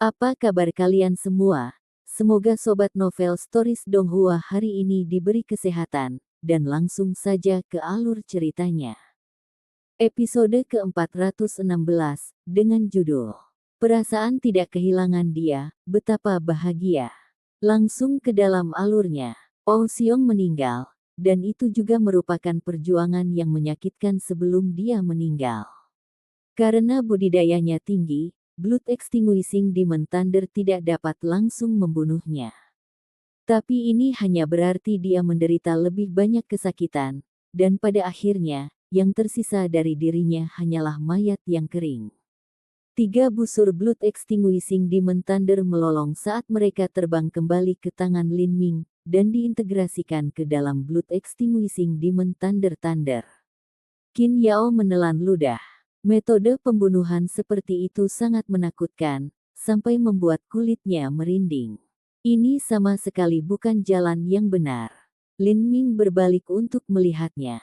Apa kabar kalian semua? Semoga Sobat Novel Stories Donghua hari ini diberi kesehatan, dan langsung saja ke alur ceritanya. Episode ke-416, dengan judul Perasaan Tidak Kehilangan Dia, Betapa Bahagia. Langsung ke dalam alurnya. Oh Xiong meninggal, dan itu juga merupakan perjuangan yang menyakitkan sebelum dia meninggal. Karena budidayanya tinggi, Blood Extinguishing Demon Thunder tidak dapat langsung membunuhnya. Tapi ini hanya berarti dia menderita lebih banyak kesakitan, dan pada akhirnya, yang tersisa dari dirinya hanyalah mayat yang kering. 3 busur Blood Extinguishing Demon Thunder melolong saat mereka terbang kembali ke tangan Lin Ming, dan diintegrasikan ke dalam Blood Extinguishing Demon Thunder. Qin Yao menelan ludah. Metode pembunuhan seperti itu sangat menakutkan, sampai membuat kulitnya merinding. Ini sama sekali bukan jalan yang benar. Lin Ming berbalik untuk melihatnya.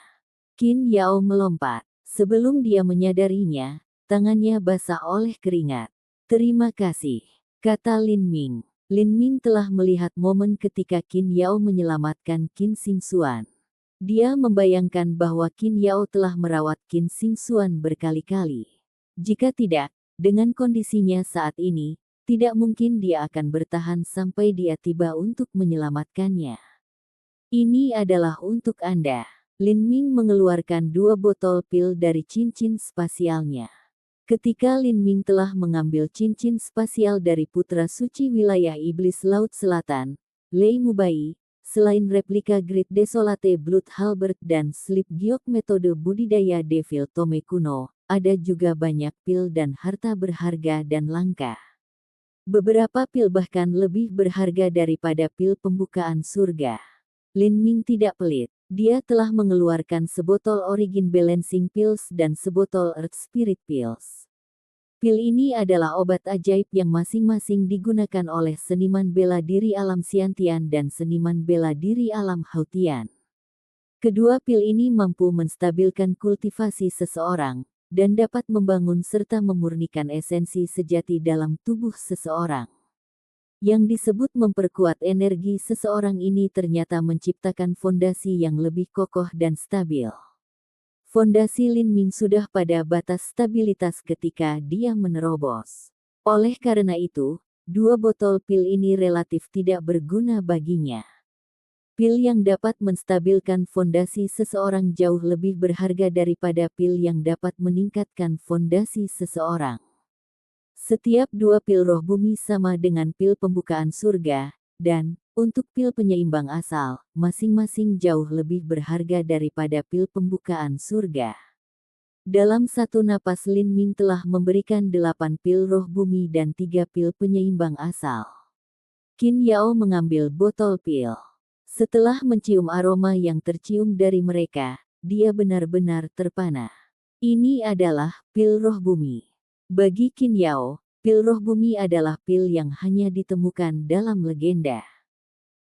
Qin Yao melompat. Sebelum dia menyadarinya, tangannya basah oleh keringat. "Terima kasih," kata Lin Ming. Lin Ming telah melihat momen ketika Qin Yao menyelamatkan Qin Xingxuan. Dia membayangkan bahwa Qin Yao telah merawat Qin Xingxuan berkali-kali. Jika tidak, dengan kondisinya saat ini, tidak mungkin dia akan bertahan sampai dia tiba untuk menyelamatkannya. "Ini adalah untuk Anda." Lin Ming mengeluarkan 2 botol pil dari cincin spasialnya. Ketika Lin Ming telah mengambil cincin spasial dari putra suci wilayah iblis Laut Selatan, Lei Mubai, selain replika Great Desolate Blood Halberd dan Sleep Giok metode budidaya Devil Tome kuno, ada juga banyak pil dan harta berharga dan langka. Beberapa pil bahkan lebih berharga daripada pil pembukaan surga. Lin Ming tidak pelit. Dia telah mengeluarkan sebotol Origin Balancing Pills dan sebotol Earth Spirit Pills. Pil ini adalah obat ajaib yang masing-masing digunakan oleh seniman bela diri alam Xiantian dan seniman bela diri alam Hautian. Kedua pil ini mampu menstabilkan kultivasi seseorang, dan dapat membangun serta memurnikan esensi sejati dalam tubuh seseorang. Yang disebut memperkuat energi seseorang ini ternyata menciptakan fondasi yang lebih kokoh dan stabil. Fondasi Lin Ming sudah pada batas stabilitas ketika dia menerobos. Oleh karena itu, 2 botol pil ini relatif tidak berguna baginya. Pil yang dapat menstabilkan fondasi seseorang jauh lebih berharga daripada pil yang dapat meningkatkan fondasi seseorang. Setiap 2 pil roh bumi sama dengan pil pembukaan surga, dan, untuk pil penyeimbang asal, masing-masing jauh lebih berharga daripada pil pembukaan surga. Dalam satu napas Lin Ming telah memberikan 8 pil roh bumi dan 3 pil penyeimbang asal. Qin Yao mengambil botol pil. Setelah mencium aroma yang tercium dari mereka, dia benar-benar terpana. Ini adalah pil roh bumi. Bagi Qin Yao, pil roh bumi adalah pil yang hanya ditemukan dalam legenda.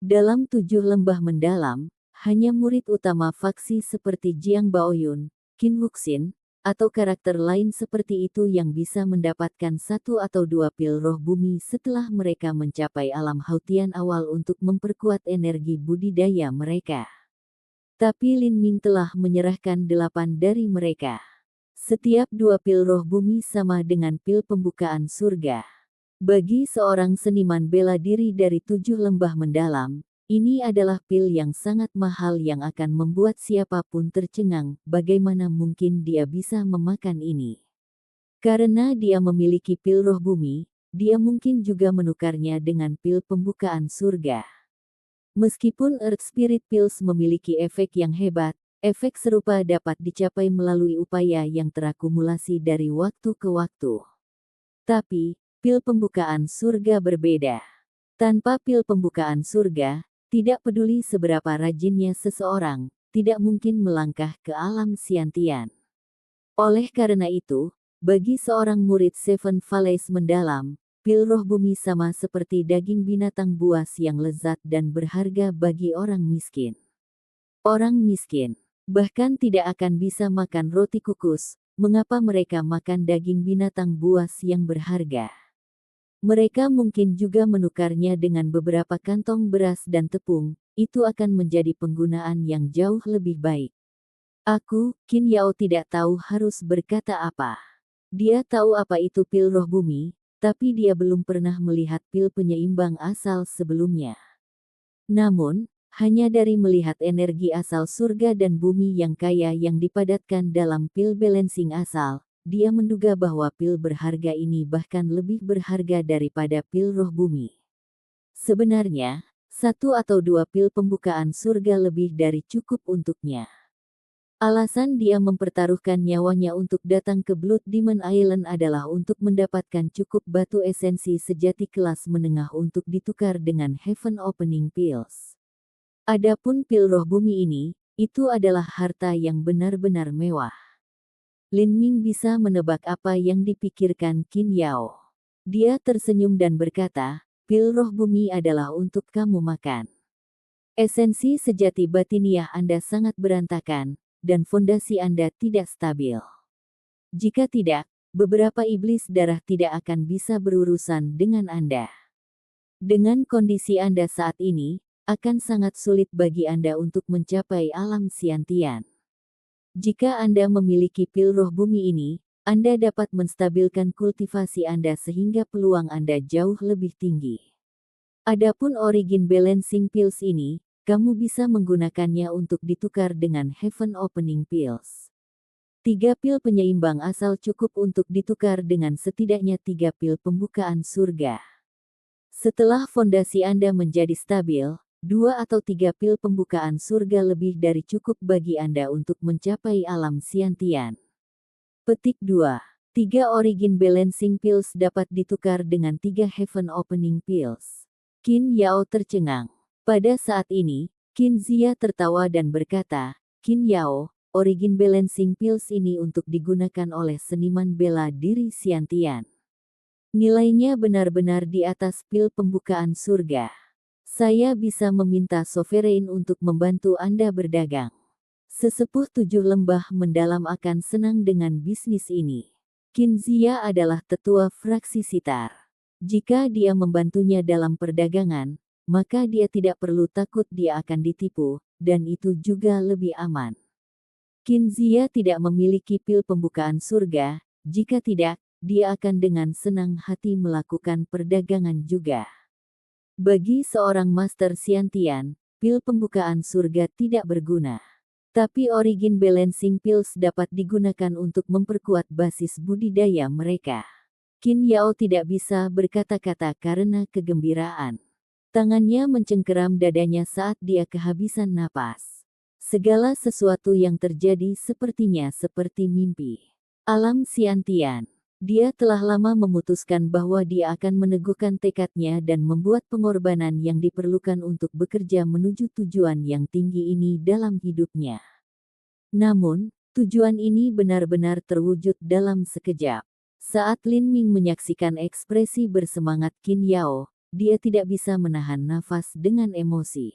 Dalam 7 lembah mendalam, hanya murid utama faksi seperti Jiang Baoyun, Qin Wuxin, atau karakter lain seperti itu yang bisa mendapatkan 1 atau 2 pil roh bumi setelah mereka mencapai alam Hautian awal untuk memperkuat energi budidaya mereka. Tapi Lin Ming telah menyerahkan 8 dari mereka. Setiap 2 pil roh bumi sama dengan pil pembukaan surga. Bagi seorang seniman bela diri dari 7 lembah mendalam, ini adalah pil yang sangat mahal yang akan membuat siapapun tercengang. Bagaimana mungkin dia bisa memakan ini? Karena dia memiliki pil roh bumi, dia mungkin juga menukarnya dengan pil pembukaan surga. Meskipun Earth Spirit Pills memiliki efek yang hebat, efek serupa dapat dicapai melalui upaya yang terakumulasi dari waktu ke waktu. Tapi, pil pembukaan surga berbeda. Tanpa pil pembukaan surga, tidak peduli seberapa rajinnya seseorang, tidak mungkin melangkah ke alam Xiantian. Oleh karena itu, bagi seorang murid Seven Valleys mendalam, pil roh bumi sama seperti daging binatang buas yang lezat dan berharga bagi orang miskin. Orang miskin bahkan tidak akan bisa makan roti kukus. Mengapa mereka makan daging binatang buas yang berharga? Mereka mungkin juga menukarnya dengan beberapa kantong beras dan tepung, itu akan menjadi penggunaan yang jauh lebih baik. Aku, Qin Yao tidak tahu harus berkata apa. Dia tahu apa itu pil roh bumi, tapi dia belum pernah melihat pil penyeimbang asal sebelumnya. Namun, hanya dari melihat energi asal surga dan bumi yang kaya yang dipadatkan dalam pil balancing asal, dia menduga bahwa pil berharga ini bahkan lebih berharga daripada pil roh bumi. Sebenarnya, 1 atau 2 pil pembukaan surga lebih dari cukup untuknya. Alasan dia mempertaruhkan nyawanya untuk datang ke Blood Demon Island adalah untuk mendapatkan cukup batu esensi sejati kelas menengah untuk ditukar dengan Heaven Opening Pills. Adapun pil roh bumi ini, itu adalah harta yang benar-benar mewah. Lin Ming bisa menebak apa yang dipikirkan Qin Yao. Dia tersenyum dan berkata, pil roh bumi adalah untuk kamu makan. Esensi sejati batiniah Anda sangat berantakan, dan fondasi Anda tidak stabil. Jika tidak, beberapa iblis darah tidak akan bisa berurusan dengan Anda. Dengan kondisi Anda saat ini, akan sangat sulit bagi Anda untuk mencapai alam Xiantian. Jika Anda memiliki pil roh bumi ini, Anda dapat menstabilkan kultivasi Anda sehingga peluang Anda jauh lebih tinggi. Adapun Origin Balancing Pills ini, kamu bisa menggunakannya untuk ditukar dengan Heaven Opening Pills. 3 pil penyeimbang asal cukup untuk ditukar dengan setidaknya 3 pil pembukaan surga. Setelah fondasi Anda menjadi stabil, 2 atau 3 pil pembukaan surga lebih dari cukup bagi Anda untuk mencapai alam Xiantian. Petik 2. 3 Origin Balancing Pills dapat ditukar dengan 3 Heaven Opening Pills. Qin Yao tercengang. Pada saat ini, Qin Zia tertawa dan berkata, Qin Yao, Origin Balancing Pills ini untuk digunakan oleh seniman bela diri Xiantian. Nilainya benar-benar di atas pil pembukaan surga. Saya bisa meminta Sovereign untuk membantu Anda berdagang. Sesepuh 7 lembah mendalam akan senang dengan bisnis ini. Qin Zia adalah tetua fraksi Sitar. Jika dia membantunya dalam perdagangan, maka dia tidak perlu takut dia akan ditipu, dan itu juga lebih aman. Qin Zia tidak memiliki pil pembukaan surga, jika tidak, dia akan dengan senang hati melakukan perdagangan juga. Bagi seorang Master Xiantian, pil pembukaan surga tidak berguna. Tapi Origin Balancing Pills dapat digunakan untuk memperkuat basis budidaya mereka. Qin Yao tidak bisa berkata-kata karena kegembiraan. Tangannya mencengkeram dadanya saat dia kehabisan napas. Segala sesuatu yang terjadi sepertinya seperti mimpi. Alam Xiantian. Dia telah lama memutuskan bahwa dia akan meneguhkan tekadnya dan membuat pengorbanan yang diperlukan untuk bekerja menuju tujuan yang tinggi ini dalam hidupnya. Namun, tujuan ini benar-benar terwujud dalam sekejap. Saat Lin Ming menyaksikan ekspresi bersemangat Qin Yao, dia tidak bisa menahan nafas dengan emosi.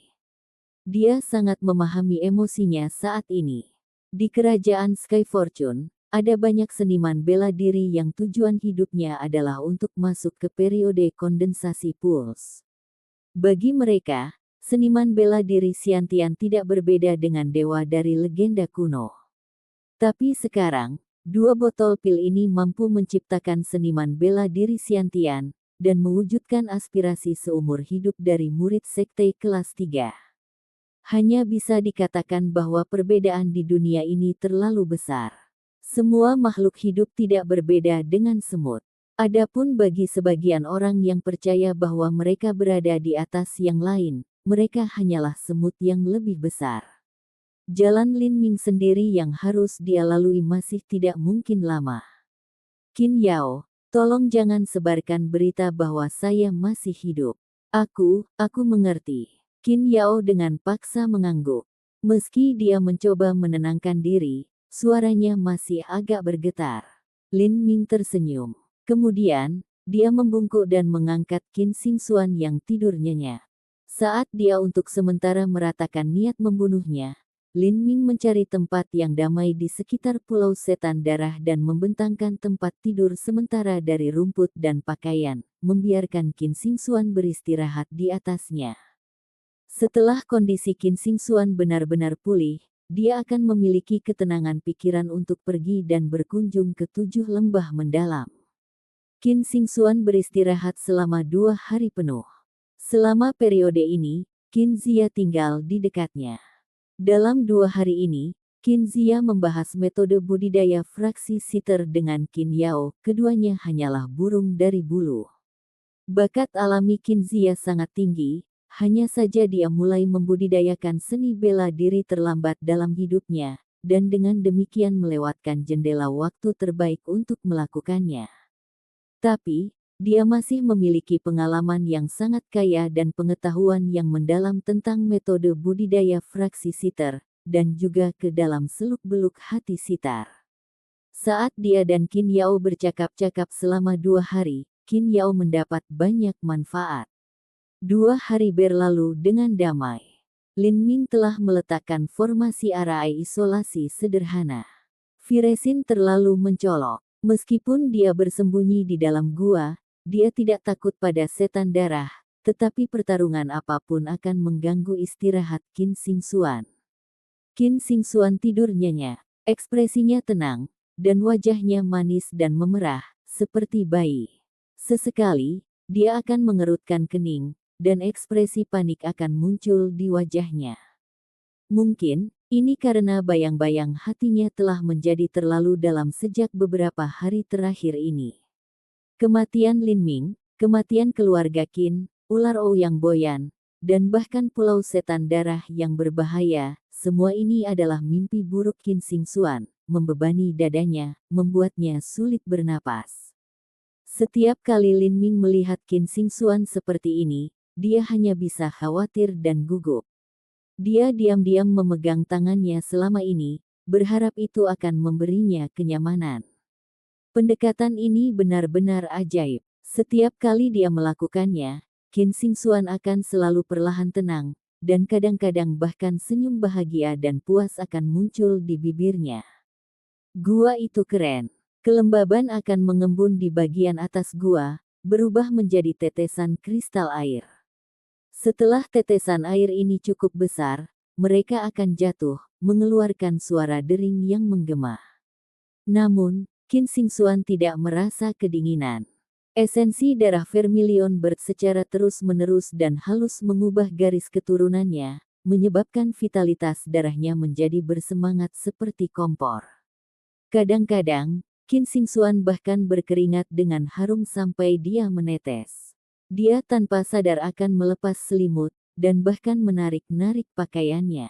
Dia sangat memahami emosinya saat ini. Di kerajaan Sky Fortune, ada banyak seniman bela diri yang tujuan hidupnya adalah untuk masuk ke periode kondensasi puls. Bagi mereka, seniman bela diri Xiantian tidak berbeda dengan dewa dari legenda kuno. Tapi sekarang, 2 botol pil ini mampu menciptakan seniman bela diri Xiantian, dan mewujudkan aspirasi seumur hidup dari murid sekte kelas 3. Hanya bisa dikatakan bahwa perbedaan di dunia ini terlalu besar. Semua makhluk hidup tidak berbeda dengan semut. Adapun bagi sebagian orang yang percaya bahwa mereka berada di atas yang lain, mereka hanyalah semut yang lebih besar. Jalan Lin Ming sendiri yang harus dia lalui masih tidak mungkin lama. Qin Yao, tolong jangan sebarkan berita bahwa saya masih hidup. Aku mengerti. Qin Yao dengan paksa mengangguk. Meski dia mencoba menenangkan diri, suaranya masih agak bergetar. Lin Ming tersenyum. Kemudian, dia membungkuk dan mengangkat Qin Xingxuan yang tidur nyenyak. Saat dia untuk sementara meratakan niat membunuhnya, Lin Ming mencari tempat yang damai di sekitar Pulau Setan Darah dan membentangkan tempat tidur sementara dari rumput dan pakaian, membiarkan Qin Xingxuan beristirahat di atasnya. Setelah kondisi Qin Xingxuan benar-benar pulih, dia akan memiliki ketenangan pikiran untuk pergi dan berkunjung ke 7 lembah mendalam. Qin Xingxuan beristirahat selama 2 hari penuh. Selama periode ini, Qin Zia tinggal di dekatnya. Dalam 2 hari ini, Qin Zia membahas metode budidaya fraksi siter dengan Qin Yao, keduanya hanyalah burung dari bulu. Bakat alami Qin Zia sangat tinggi, hanya saja dia mulai membudidayakan seni bela diri terlambat dalam hidupnya, dan dengan demikian melewatkan jendela waktu terbaik untuk melakukannya. Tapi, dia masih memiliki pengalaman yang sangat kaya dan pengetahuan yang mendalam tentang metode budidaya fraksi siter, dan juga ke dalam seluk-beluk hati sitar. Saat dia dan Qin Yao bercakap-cakap selama 2 hari, Qin Yao mendapat banyak manfaat. 2 hari berlalu dengan damai. Lin Ming telah meletakkan formasi arai isolasi sederhana. Viresin terlalu mencolok. Meskipun dia bersembunyi di dalam gua, dia tidak takut pada setan darah, tetapi pertarungan apapun akan mengganggu istirahat Qin Xingxuan. Qin Xingxuan tidur nyenyak, ekspresinya tenang, dan wajahnya manis dan memerah, seperti bayi. Sesekali, dia akan mengerutkan kening, dan ekspresi panik akan muncul di wajahnya. Mungkin, ini karena bayang-bayang hatinya telah menjadi terlalu dalam sejak beberapa hari terakhir ini. Kematian Lin Ming, kematian keluarga Qin, ular Ouyang Boyan, dan bahkan Pulau Setan Darah yang berbahaya, semua ini adalah mimpi buruk Qin Xingxuan, membebani dadanya, membuatnya sulit bernapas. Setiap kali Lin Ming melihat Qin Xingxuan seperti ini, dia hanya bisa khawatir dan gugup. Dia diam-diam memegang tangannya selama ini, berharap itu akan memberinya kenyamanan. Pendekatan ini benar-benar ajaib. Setiap kali dia melakukannya, Qin Xingxuan akan selalu perlahan tenang, dan kadang-kadang bahkan senyum bahagia dan puas akan muncul di bibirnya. Gua itu keren. Kelembaban akan mengembun di bagian atas gua, berubah menjadi tetesan kristal air. Setelah tetesan air ini cukup besar, mereka akan jatuh, mengeluarkan suara dering yang menggema. Namun, Qin Xingxuan tidak merasa kedinginan. Esensi darah Vermilion Bird secara terus-menerus dan halus mengubah garis keturunannya, menyebabkan vitalitas darahnya menjadi bersemangat seperti kompor. Kadang-kadang, Qin Xingxuan bahkan berkeringat dengan harum sampai dia menetes. Dia tanpa sadar akan melepas selimut, dan bahkan menarik-narik pakaiannya.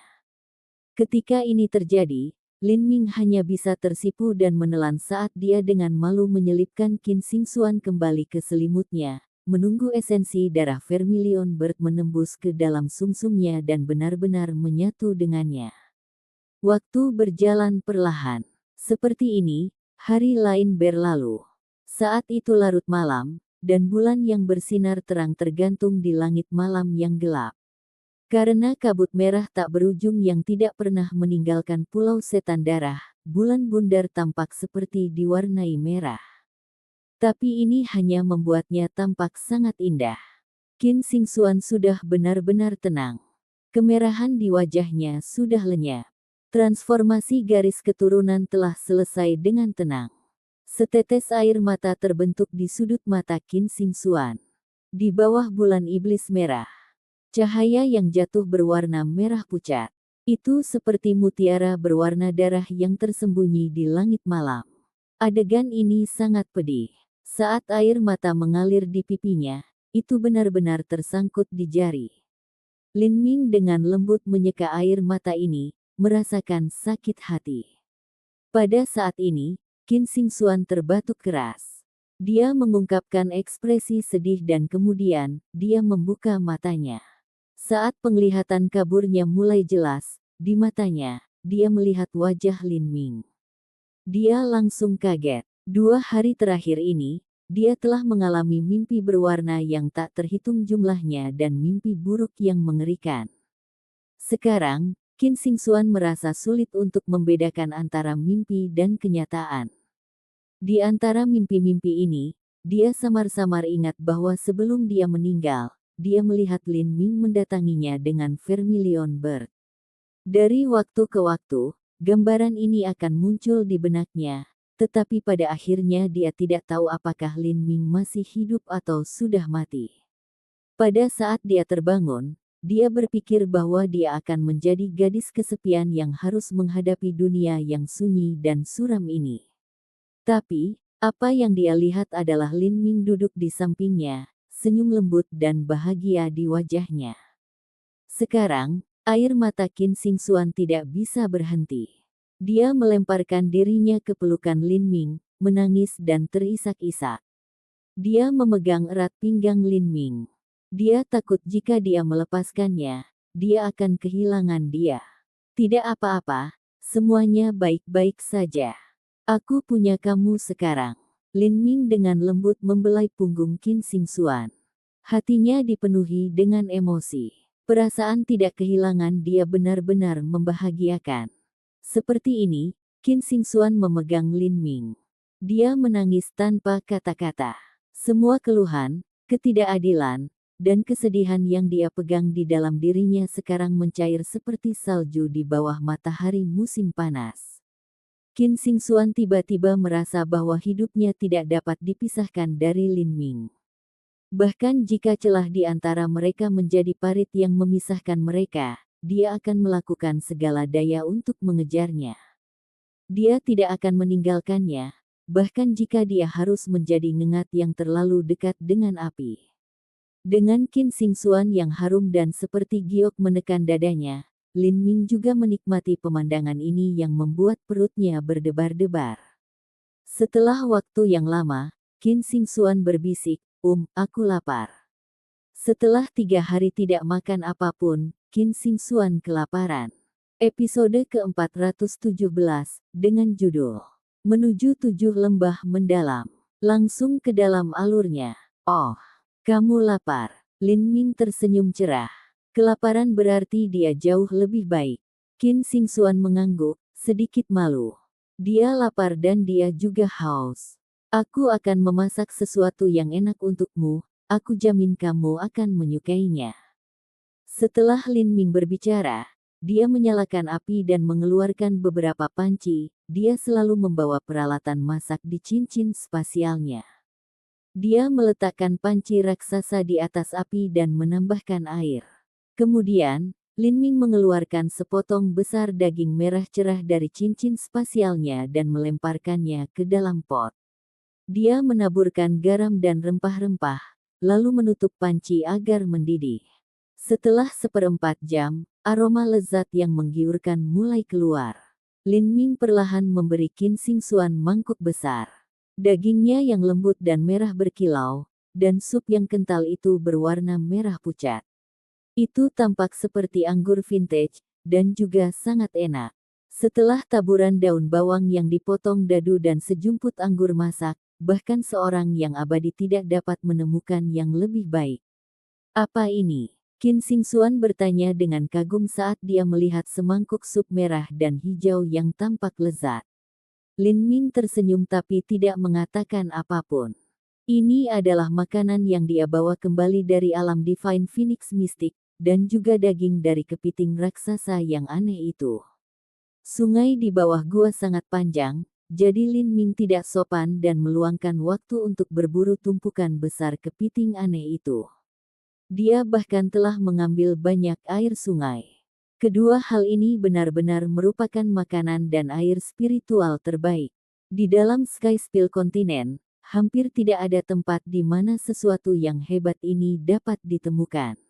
Ketika ini terjadi, Lin Ming hanya bisa tersipu dan menelan saat dia dengan malu menyelipkan Qin Xingxuan kembali ke selimutnya, menunggu esensi darah Vermilion Bird menembus ke dalam sumsumnya dan benar-benar menyatu dengannya. Waktu berjalan perlahan. Seperti ini, hari lain berlalu. Saat itu larut malam, dan bulan yang bersinar terang tergantung di langit malam yang gelap. Karena kabut merah tak berujung yang tidak pernah meninggalkan Pulau Setan Darah, bulan bundar tampak seperti diwarnai merah. Tapi ini hanya membuatnya tampak sangat indah. Qin Xingxuan sudah benar-benar tenang. Kemerahan di wajahnya sudah lenyap. Transformasi garis keturunan telah selesai dengan tenang. Setetes air mata terbentuk di sudut mata Qin Xingxuan. Di bawah bulan iblis merah, cahaya yang jatuh berwarna merah pucat. Itu seperti mutiara berwarna darah yang tersembunyi di langit malam. Adegan ini sangat pedih. Saat air mata mengalir di pipinya, itu benar-benar tersangkut di jari. Lin Ming dengan lembut menyeka air mata ini, merasakan sakit hati. Pada saat ini, Qin Xingxuan terbatuk keras. Dia mengungkapkan ekspresi sedih dan kemudian, dia membuka matanya. Saat penglihatan kaburnya mulai jelas, di matanya, dia melihat wajah Lin Ming. Dia langsung kaget. 2 hari terakhir ini, dia telah mengalami mimpi berwarna yang tak terhitung jumlahnya dan mimpi buruk yang mengerikan. Sekarang, Qin Xingxuan merasa sulit untuk membedakan antara mimpi dan kenyataan. Di antara mimpi-mimpi ini, dia samar-samar ingat bahwa sebelum dia meninggal, dia melihat Lin Ming mendatanginya dengan vermilion bird. Dari waktu ke waktu, gambaran ini akan muncul di benaknya, tetapi pada akhirnya dia tidak tahu apakah Lin Ming masih hidup atau sudah mati. Pada saat dia terbangun, dia berpikir bahwa dia akan menjadi gadis kesepian yang harus menghadapi dunia yang sunyi dan suram ini. Tapi, apa yang dia lihat adalah Lin Ming duduk di sampingnya, senyum lembut dan bahagia di wajahnya. Sekarang, air mata Qin Xingxuan tidak bisa berhenti. Dia melemparkan dirinya ke pelukan Lin Ming, menangis dan terisak-isak. Dia memegang erat pinggang Lin Ming. Dia takut jika dia melepaskannya, dia akan kehilangan dia. Tidak apa-apa, semuanya baik-baik saja. Aku punya kamu sekarang. Lin Ming dengan lembut membelai punggung Qin Xingxuan. Hatinya dipenuhi dengan emosi. Perasaan tidak kehilangan dia benar-benar membahagiakan. Seperti ini, Qin Xingxuan memegang Lin Ming. Dia menangis tanpa kata-kata. Semua keluhan, ketidakadilan, dan kesedihan yang dia pegang di dalam dirinya sekarang mencair seperti salju di bawah matahari musim panas. Qin Xingxuan tiba-tiba merasa bahwa hidupnya tidak dapat dipisahkan dari Lin Ming. Bahkan jika celah di antara mereka menjadi parit yang memisahkan mereka, dia akan melakukan segala daya untuk mengejarnya. Dia tidak akan meninggalkannya, bahkan jika dia harus menjadi ngengat yang terlalu dekat dengan api. Dengan Qin Xingxuan yang harum dan seperti giok menekan dadanya, Lin Ming juga menikmati pemandangan ini yang membuat perutnya berdebar-debar. Setelah waktu yang lama, Qin Xingxuan berbisik, aku lapar. Setelah 3 hari tidak makan apapun, Qin Xingxuan kelaparan. Episode ke-417, dengan judul, Menuju 7 Lembah Mendalam. Langsung ke dalam alurnya. Oh. Kamu lapar. Lin Ming tersenyum cerah. Kelaparan berarti dia jauh lebih baik. Qin Xingxuan mengangguk, sedikit malu. Dia lapar dan dia juga haus. Aku akan memasak sesuatu yang enak untukmu, aku jamin kamu akan menyukainya. Setelah Lin Ming berbicara, dia menyalakan api dan mengeluarkan beberapa panci. Dia selalu membawa peralatan masak di cincin spasialnya. Dia meletakkan panci raksasa di atas api dan menambahkan air. Kemudian, Lin Ming mengeluarkan sepotong besar daging merah cerah dari cincin spasialnya dan melemparkannya ke dalam pot. Dia menaburkan garam dan rempah-rempah, lalu menutup panci agar mendidih. Setelah 1/4 jam, aroma lezat yang menggiurkan mulai keluar. Lin Ming perlahan memberi Qin Xingxuan mangkuk besar. Dagingnya yang lembut dan merah berkilau, dan sup yang kental itu berwarna merah pucat. Itu tampak seperti anggur vintage, dan juga sangat enak. Setelah taburan daun bawang yang dipotong dadu dan sejumput anggur masak, bahkan seorang yang abadi tidak dapat menemukan yang lebih baik. Apa ini? Qin Xingxuan bertanya dengan kagum saat dia melihat semangkuk sup merah dan hijau yang tampak lezat. Lin Ming tersenyum tapi tidak mengatakan apapun. Ini adalah makanan yang dia bawa kembali dari alam Divine Phoenix Mystic, dan juga daging dari kepiting raksasa yang aneh itu. Sungai di bawah gua sangat panjang, jadi Lin Ming tidak sopan dan meluangkan waktu untuk berburu tumpukan besar kepiting aneh itu. Dia bahkan telah mengambil banyak air sungai. Kedua hal ini benar-benar merupakan makanan dan air spiritual terbaik. Di dalam Sky Spill kontinen, hampir tidak ada tempat di mana sesuatu yang hebat ini dapat ditemukan.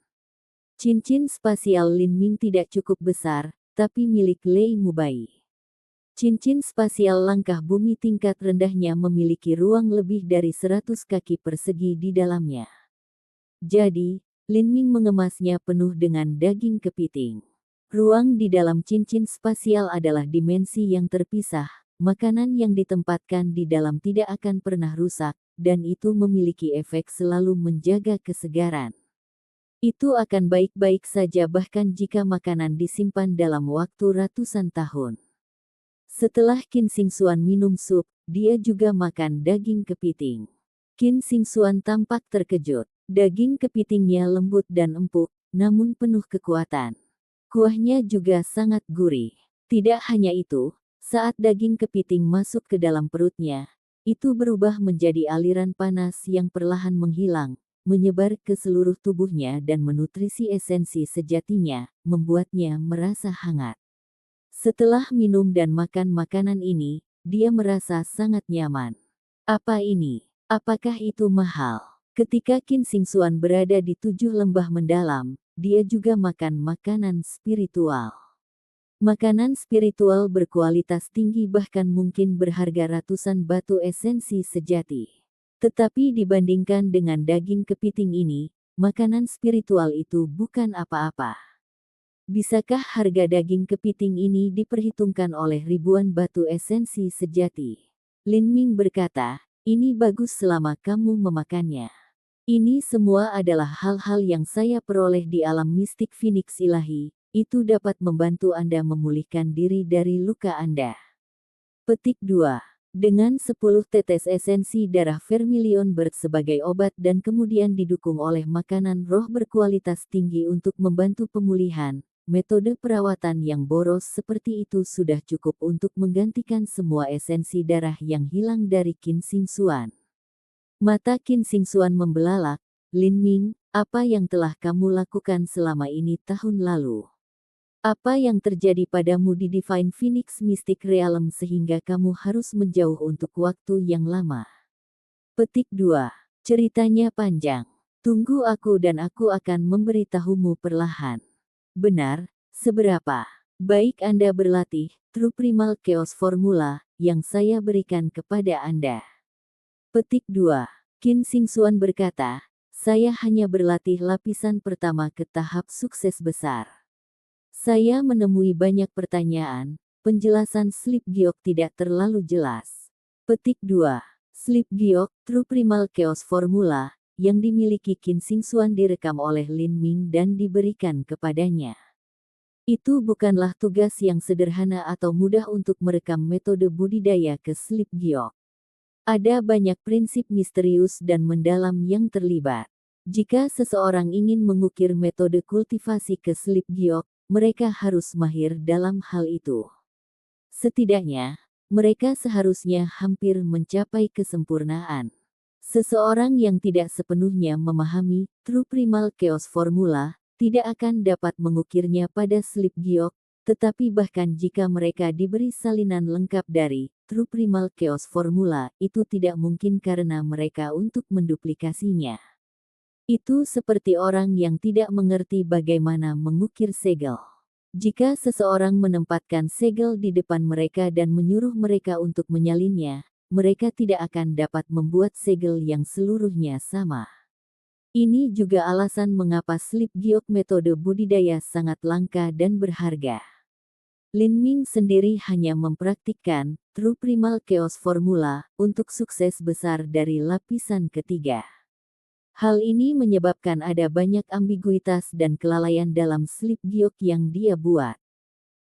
Cincin spasial Lin Ming tidak cukup besar, tapi milik Lei Mubai. Cincin spasial langkah bumi tingkat rendahnya memiliki ruang lebih dari 100 kaki persegi di dalamnya. Jadi, Lin Ming mengemasnya penuh dengan daging kepiting. Ruang di dalam cincin spasial adalah dimensi yang terpisah, makanan yang ditempatkan di dalam tidak akan pernah rusak, dan itu memiliki efek selalu menjaga kesegaran. Itu akan baik-baik saja bahkan jika makanan disimpan dalam waktu ratusan tahun. Setelah Qin Xingxuan minum sup, dia juga makan daging kepiting. Qin Xingxuan tampak terkejut. Daging kepitingnya lembut dan empuk, namun penuh kekuatan. Kuahnya juga sangat gurih. Tidak hanya itu, saat daging kepiting masuk ke dalam perutnya, itu berubah menjadi aliran panas yang perlahan menghilang, menyebar ke seluruh tubuhnya dan menutrisi esensi sejatinya, membuatnya merasa hangat. Setelah minum dan makan makanan ini, dia merasa sangat nyaman. Apa ini? Apakah itu mahal? Ketika Qin Xingxuan berada di 7 lembah mendalam, dia juga makan makanan spiritual. Makanan spiritual berkualitas tinggi bahkan mungkin berharga ratusan batu esensi sejati. Tetapi dibandingkan dengan daging kepiting ini, makanan spiritual itu bukan apa-apa. Bisakah harga daging kepiting ini diperhitungkan oleh ribuan batu esensi sejati? Lin Ming berkata, ini bagus selama kamu memakannya. Ini semua adalah hal-hal yang saya peroleh di alam mistik Phoenix ilahi, itu dapat membantu Anda memulihkan diri dari luka Anda. Petik 2. Dengan 10 tetes esensi darah Vermilion Bird sebagai obat dan kemudian didukung oleh makanan roh berkualitas tinggi untuk membantu pemulihan, metode perawatan yang boros seperti itu sudah cukup untuk menggantikan semua esensi darah yang hilang dari Qin Xingxuan. Mata Qin Xingxuan membelalak. Lin Ming, apa yang telah kamu lakukan selama ini tahun lalu? Apa yang terjadi padamu di Divine Phoenix Mystic Realm sehingga kamu harus menjauh untuk waktu yang lama? Petik 2. Ceritanya panjang. Tunggu aku dan aku akan memberitahumu perlahan. Benar, seberapa baik Anda berlatih, True Primal Chaos Formula, yang saya berikan kepada Anda. Petik 2. Qin Xingxuan berkata, saya hanya berlatih lapisan pertama ke tahap sukses besar. Saya menemui banyak pertanyaan, penjelasan Sleep Giok tidak terlalu jelas. Petik 2. Sleep Giok, True Primal Chaos Formula, yang dimiliki Qin Xingxuan direkam oleh Lin Ming dan diberikan kepadanya. Itu bukanlah tugas yang sederhana atau mudah untuk merekam metode budidaya ke Sleep Giok. Ada banyak prinsip misterius dan mendalam yang terlibat. Jika seseorang ingin mengukir metode kultivasi ke Sleep Giok, mereka harus mahir dalam hal itu. Setidaknya, mereka seharusnya hampir mencapai kesempurnaan. Seseorang yang tidak sepenuhnya memahami True Primal Chaos Formula, tidak akan dapat mengukirnya pada Sleep Giok, tetapi bahkan jika mereka diberi salinan lengkap dari True Primal Chaos Formula, itu tidak mungkin karena mereka untuk menduplikasinya. Itu seperti orang yang tidak mengerti bagaimana mengukir segel. Jika seseorang menempatkan segel di depan mereka dan menyuruh mereka untuk menyalinnya, mereka tidak akan dapat membuat segel yang seluruhnya sama. Ini juga alasan mengapa Sleep Giok metode budidaya sangat langka dan berharga. Lin Ming sendiri hanya mempraktikkan True Primal Chaos Formula untuk sukses besar dari lapisan ketiga. Hal ini menyebabkan ada banyak ambiguitas dan kelalaian dalam Sleep Giok yang dia buat.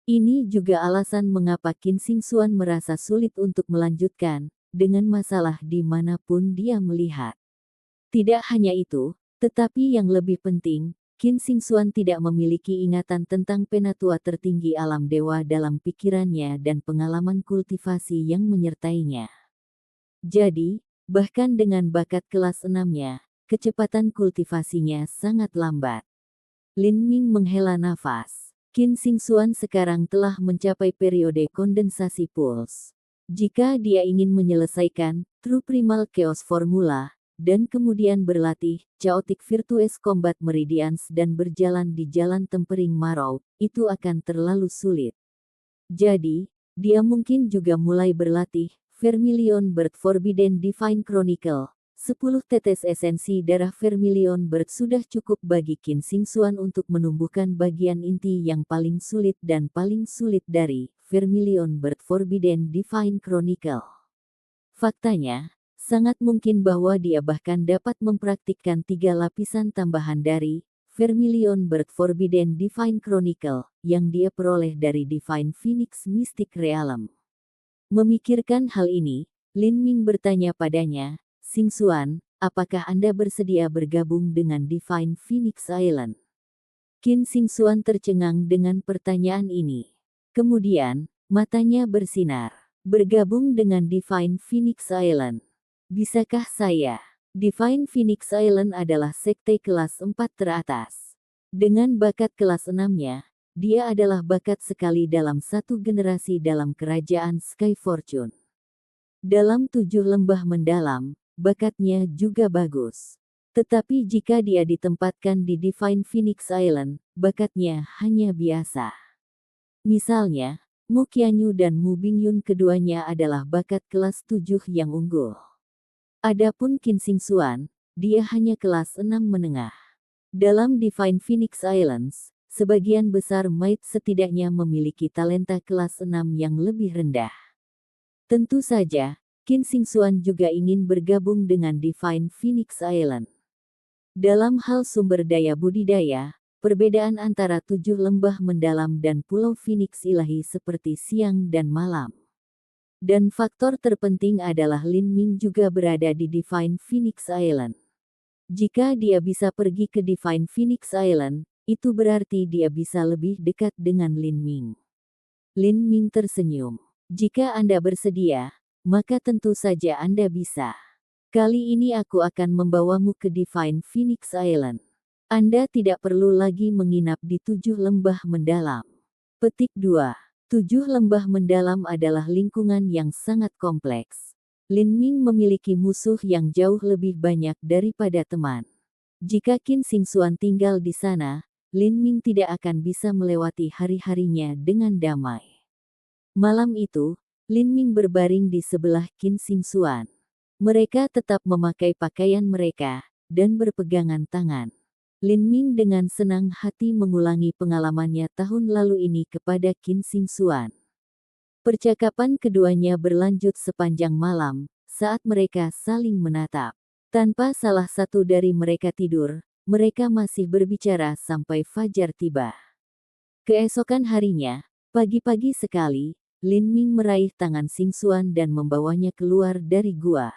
Ini juga alasan mengapa Qin Xingxuan merasa sulit untuk melanjutkan, dengan masalah di manapun dia melihat. Tidak hanya itu, tetapi yang lebih penting, Qin Xingxuan tidak memiliki ingatan tentang penatua tertinggi alam dewa dalam pikirannya dan pengalaman kultivasi yang menyertainya. Jadi, bahkan dengan bakat kelas 6-nya, kecepatan kultivasinya sangat lambat. Lin Ming menghela nafas. Qin Xingxuan sekarang telah mencapai periode kondensasi puls. Jika dia ingin menyelesaikan True Primal Chaos Formula, dan kemudian berlatih Chaotic Virtuous Combat Meridians dan berjalan di jalan tempering Marrow, itu akan terlalu sulit. Jadi, dia mungkin juga mulai berlatih Vermilion Bird Forbidden Divine Chronicle. 10 tetes esensi darah Vermilion Bird sudah cukup bagi Qin Xingxuan untuk menumbuhkan bagian inti yang paling sulit dan paling sulit dari Vermilion Bird Forbidden Divine Chronicle. Faktanya, sangat mungkin bahwa dia bahkan dapat mempraktikkan 3 lapisan tambahan dari Vermilion Bird Forbidden Divine Chronicle, yang dia peroleh dari Divine Phoenix Mystic Realm. Memikirkan hal ini, Lin Ming bertanya padanya, "Xingxuan, apakah Anda bersedia bergabung dengan Divine Phoenix Island?" Qin Xingxuan tercengang dengan pertanyaan ini. Kemudian, matanya bersinar. "Bergabung dengan Divine Phoenix Island? Bisakah saya?" Divine Phoenix Island adalah sekte kelas 4 teratas. Dengan bakat kelas 6-nya, dia adalah bakat sekali dalam satu generasi dalam kerajaan Sky Fortune. Dalam 7 lembah mendalam, bakatnya juga bagus. Tetapi jika dia ditempatkan di Divine Phoenix Island, bakatnya hanya biasa. Misalnya, Mu Qianyu dan Mu Bingyun keduanya adalah bakat kelas 7 yang unggul. Adapun Qin Xingxuan, dia hanya kelas 6 menengah. Dalam Divine Phoenix Islands, sebagian besar Maid setidaknya memiliki talenta kelas 6 yang lebih rendah. Tentu saja, Qin Xingxuan juga ingin bergabung dengan Divine Phoenix Island. Dalam hal sumber daya budidaya, perbedaan antara 7 lembah mendalam dan Pulau Phoenix ilahi seperti siang dan malam. Dan faktor terpenting adalah Lin Ming juga berada di Divine Phoenix Island. Jika dia bisa pergi ke Divine Phoenix Island, itu berarti dia bisa lebih dekat dengan Lin Ming. Lin Ming tersenyum. "Jika Anda bersedia, maka tentu saja Anda bisa. Kali ini aku akan membawamu ke Divine Phoenix Island. Anda tidak perlu lagi menginap di 7 lembah mendalam." Petik 2. 7 lembah mendalam adalah lingkungan yang sangat kompleks. Lin Ming memiliki musuh yang jauh lebih banyak daripada teman. Jika Qin Xingxuan tinggal di sana, Lin Ming tidak akan bisa melewati hari-harinya dengan damai. Malam itu, Lin Ming berbaring di sebelah Qin Xingxuan. Mereka tetap memakai pakaian mereka, dan berpegangan tangan. Lin Ming dengan senang hati mengulangi pengalamannya tahun lalu ini kepada Qin Xingxuan. Percakapan keduanya berlanjut sepanjang malam, saat mereka saling menatap. Tanpa salah satu dari mereka tidur, mereka masih berbicara sampai fajar tiba. Keesokan harinya, pagi-pagi sekali, Lin Ming meraih tangan Xingxuan dan membawanya keluar dari gua.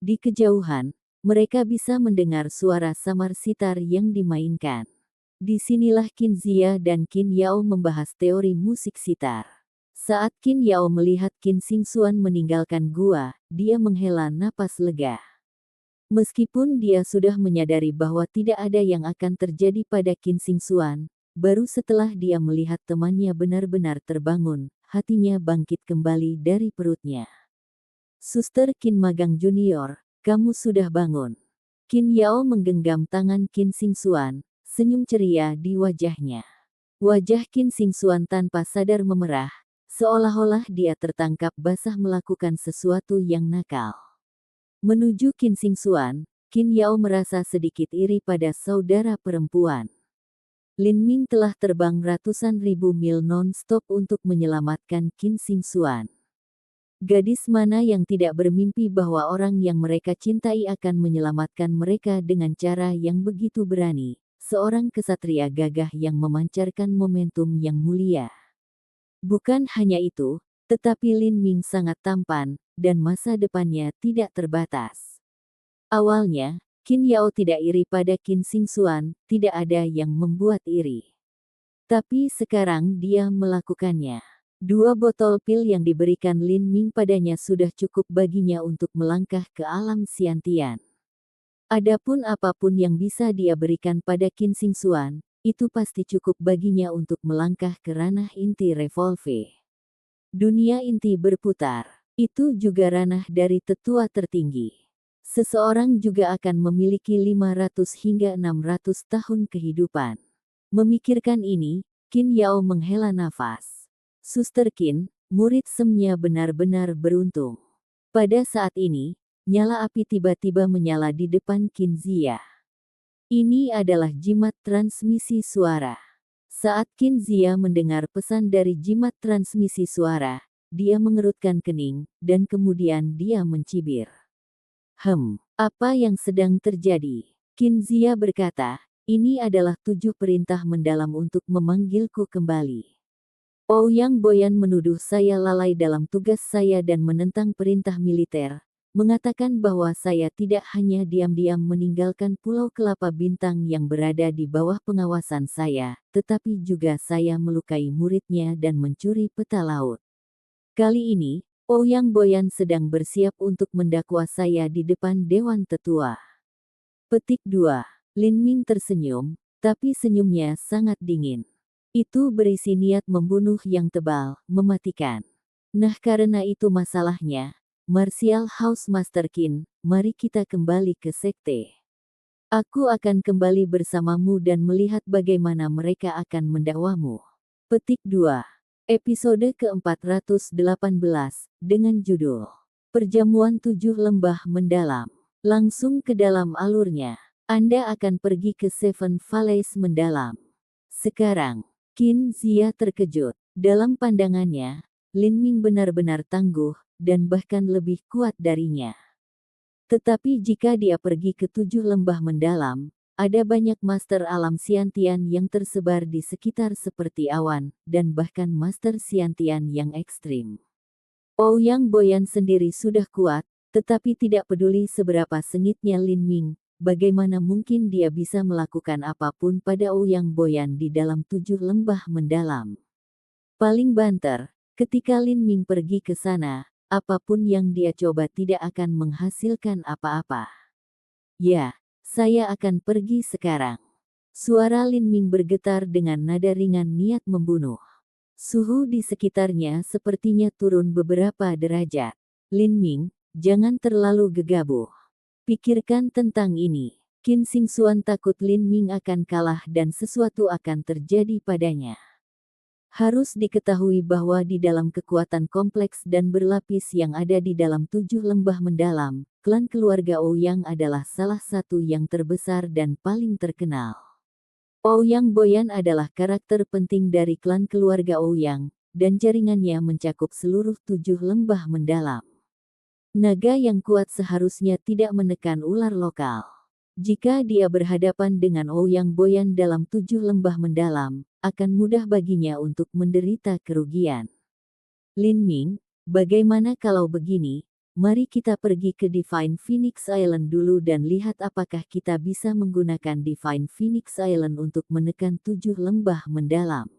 Di kejauhan, mereka bisa mendengar suara samar sitar yang dimainkan. Disinilah Qin Zia dan Qin Yao membahas teori musik sitar. Saat Qin Yao melihat Qin Xingxuan meninggalkan gua, dia menghela napas lega. Meskipun dia sudah menyadari bahwa tidak ada yang akan terjadi pada Qin Xingxuan, baru setelah dia melihat temannya benar-benar terbangun, hatinya bangkit kembali dari perutnya. "Suster Qin Magang Junior, kamu sudah bangun." Qin Yao menggenggam tangan Qin Xingxuan, senyum ceria di wajahnya. Wajah Qin Xingxuan tanpa sadar memerah, seolah-olah dia tertangkap basah melakukan sesuatu yang nakal. Menuju Qin Xingxuan, Qin Yao merasa sedikit iri pada saudara perempuan. Lin Ming telah terbang ratusan ribu mil non-stop untuk menyelamatkan Qin Xingxuan. Gadis mana yang tidak bermimpi bahwa orang yang mereka cintai akan menyelamatkan mereka dengan cara yang begitu berani, seorang kesatria gagah yang memancarkan momentum yang mulia. Bukan hanya itu, tetapi Lin Ming sangat tampan, dan masa depannya tidak terbatas. Awalnya, Qin Yao tidak iri pada Qin Xingxuan, tidak ada yang membuat iri. Tapi sekarang dia melakukannya. 2 botol pil yang diberikan Lin Ming padanya sudah cukup baginya untuk melangkah ke alam Xiantian. Adapun apapun yang bisa dia berikan pada Qin Xingxuan, itu pasti cukup baginya untuk melangkah ke ranah inti Revolve. Dunia inti berputar, itu juga ranah dari tetua tertinggi. Seseorang juga akan memiliki 500 hingga 600 tahun kehidupan. Memikirkan ini, Qin Yao menghela nafas. Suster Qin, murid semnya benar-benar beruntung. Pada saat ini, nyala api tiba-tiba menyala di depan Qin Zia. Ini adalah jimat transmisi suara. Saat Qin Zia mendengar pesan dari jimat transmisi suara, dia mengerutkan kening, dan kemudian dia mencibir. Apa yang sedang terjadi?" Qin Zia berkata, ini adalah 7 perintah mendalam untuk memanggilku kembali. Ouyang Boyan menuduh saya lalai dalam tugas saya dan menentang perintah militer, mengatakan bahwa saya tidak hanya diam-diam meninggalkan Pulau Kelapa Bintang yang berada di bawah pengawasan saya, tetapi juga saya melukai muridnya dan mencuri peta laut. Kali ini, Ouyang Boyan sedang bersiap untuk mendakwa saya di depan Dewan Tetua. Petik 2. Lin Ming tersenyum, tapi senyumnya sangat dingin. Itu berisi niat membunuh yang tebal, mematikan. Nah, karena itu masalahnya, Martial House Master Qin, mari kita kembali ke sekte. Aku akan kembali bersamamu dan melihat bagaimana mereka akan mendakwamu. Petik 2. Episode ke-418, dengan judul Perjamuan 7 Lembah Mendalam. Langsung ke dalam alurnya. Anda akan pergi ke Seven Valleys Mendalam. Sekarang, Qin Zia terkejut. Dalam pandangannya, Lin Ming benar-benar tangguh, dan bahkan lebih kuat darinya. Tetapi jika dia pergi ke 7 lembah mendalam, ada banyak master alam Xiantian yang tersebar di sekitar seperti awan, dan bahkan master Xiantian yang ekstrim. Ouyang Boyan sendiri sudah kuat, tetapi tidak peduli seberapa sengitnya Lin Ming, bagaimana mungkin dia bisa melakukan apapun pada Ouyang Boyan di dalam 7 lembah mendalam. Paling banter, ketika Lin Ming pergi ke sana, apapun yang dia coba tidak akan menghasilkan apa-apa. Ya, saya akan pergi sekarang. Suara Lin Ming bergetar dengan nada ringan niat membunuh. Suhu di sekitarnya sepertinya turun beberapa derajat. Lin Ming, jangan terlalu gegabah. Pikirkan tentang ini. Qin Xingxuan takut Lin Ming akan kalah dan sesuatu akan terjadi padanya. Harus diketahui bahwa di dalam kekuatan kompleks dan berlapis yang ada di dalam 7 lembah mendalam, klan keluarga Ouyang adalah salah satu yang terbesar dan paling terkenal. Ouyang Boyan adalah karakter penting dari klan keluarga Ouyang, dan jaringannya mencakup seluruh 7 lembah mendalam. Naga yang kuat seharusnya tidak menekan ular lokal. Jika dia berhadapan dengan Ouyang Boyan dalam 7 lembah mendalam, akan mudah baginya untuk menderita kerugian. Lin Ming, bagaimana kalau begini, mari kita pergi ke Divine Phoenix Island dulu dan lihat apakah kita bisa menggunakan Divine Phoenix Island untuk menekan 7 lembah mendalam.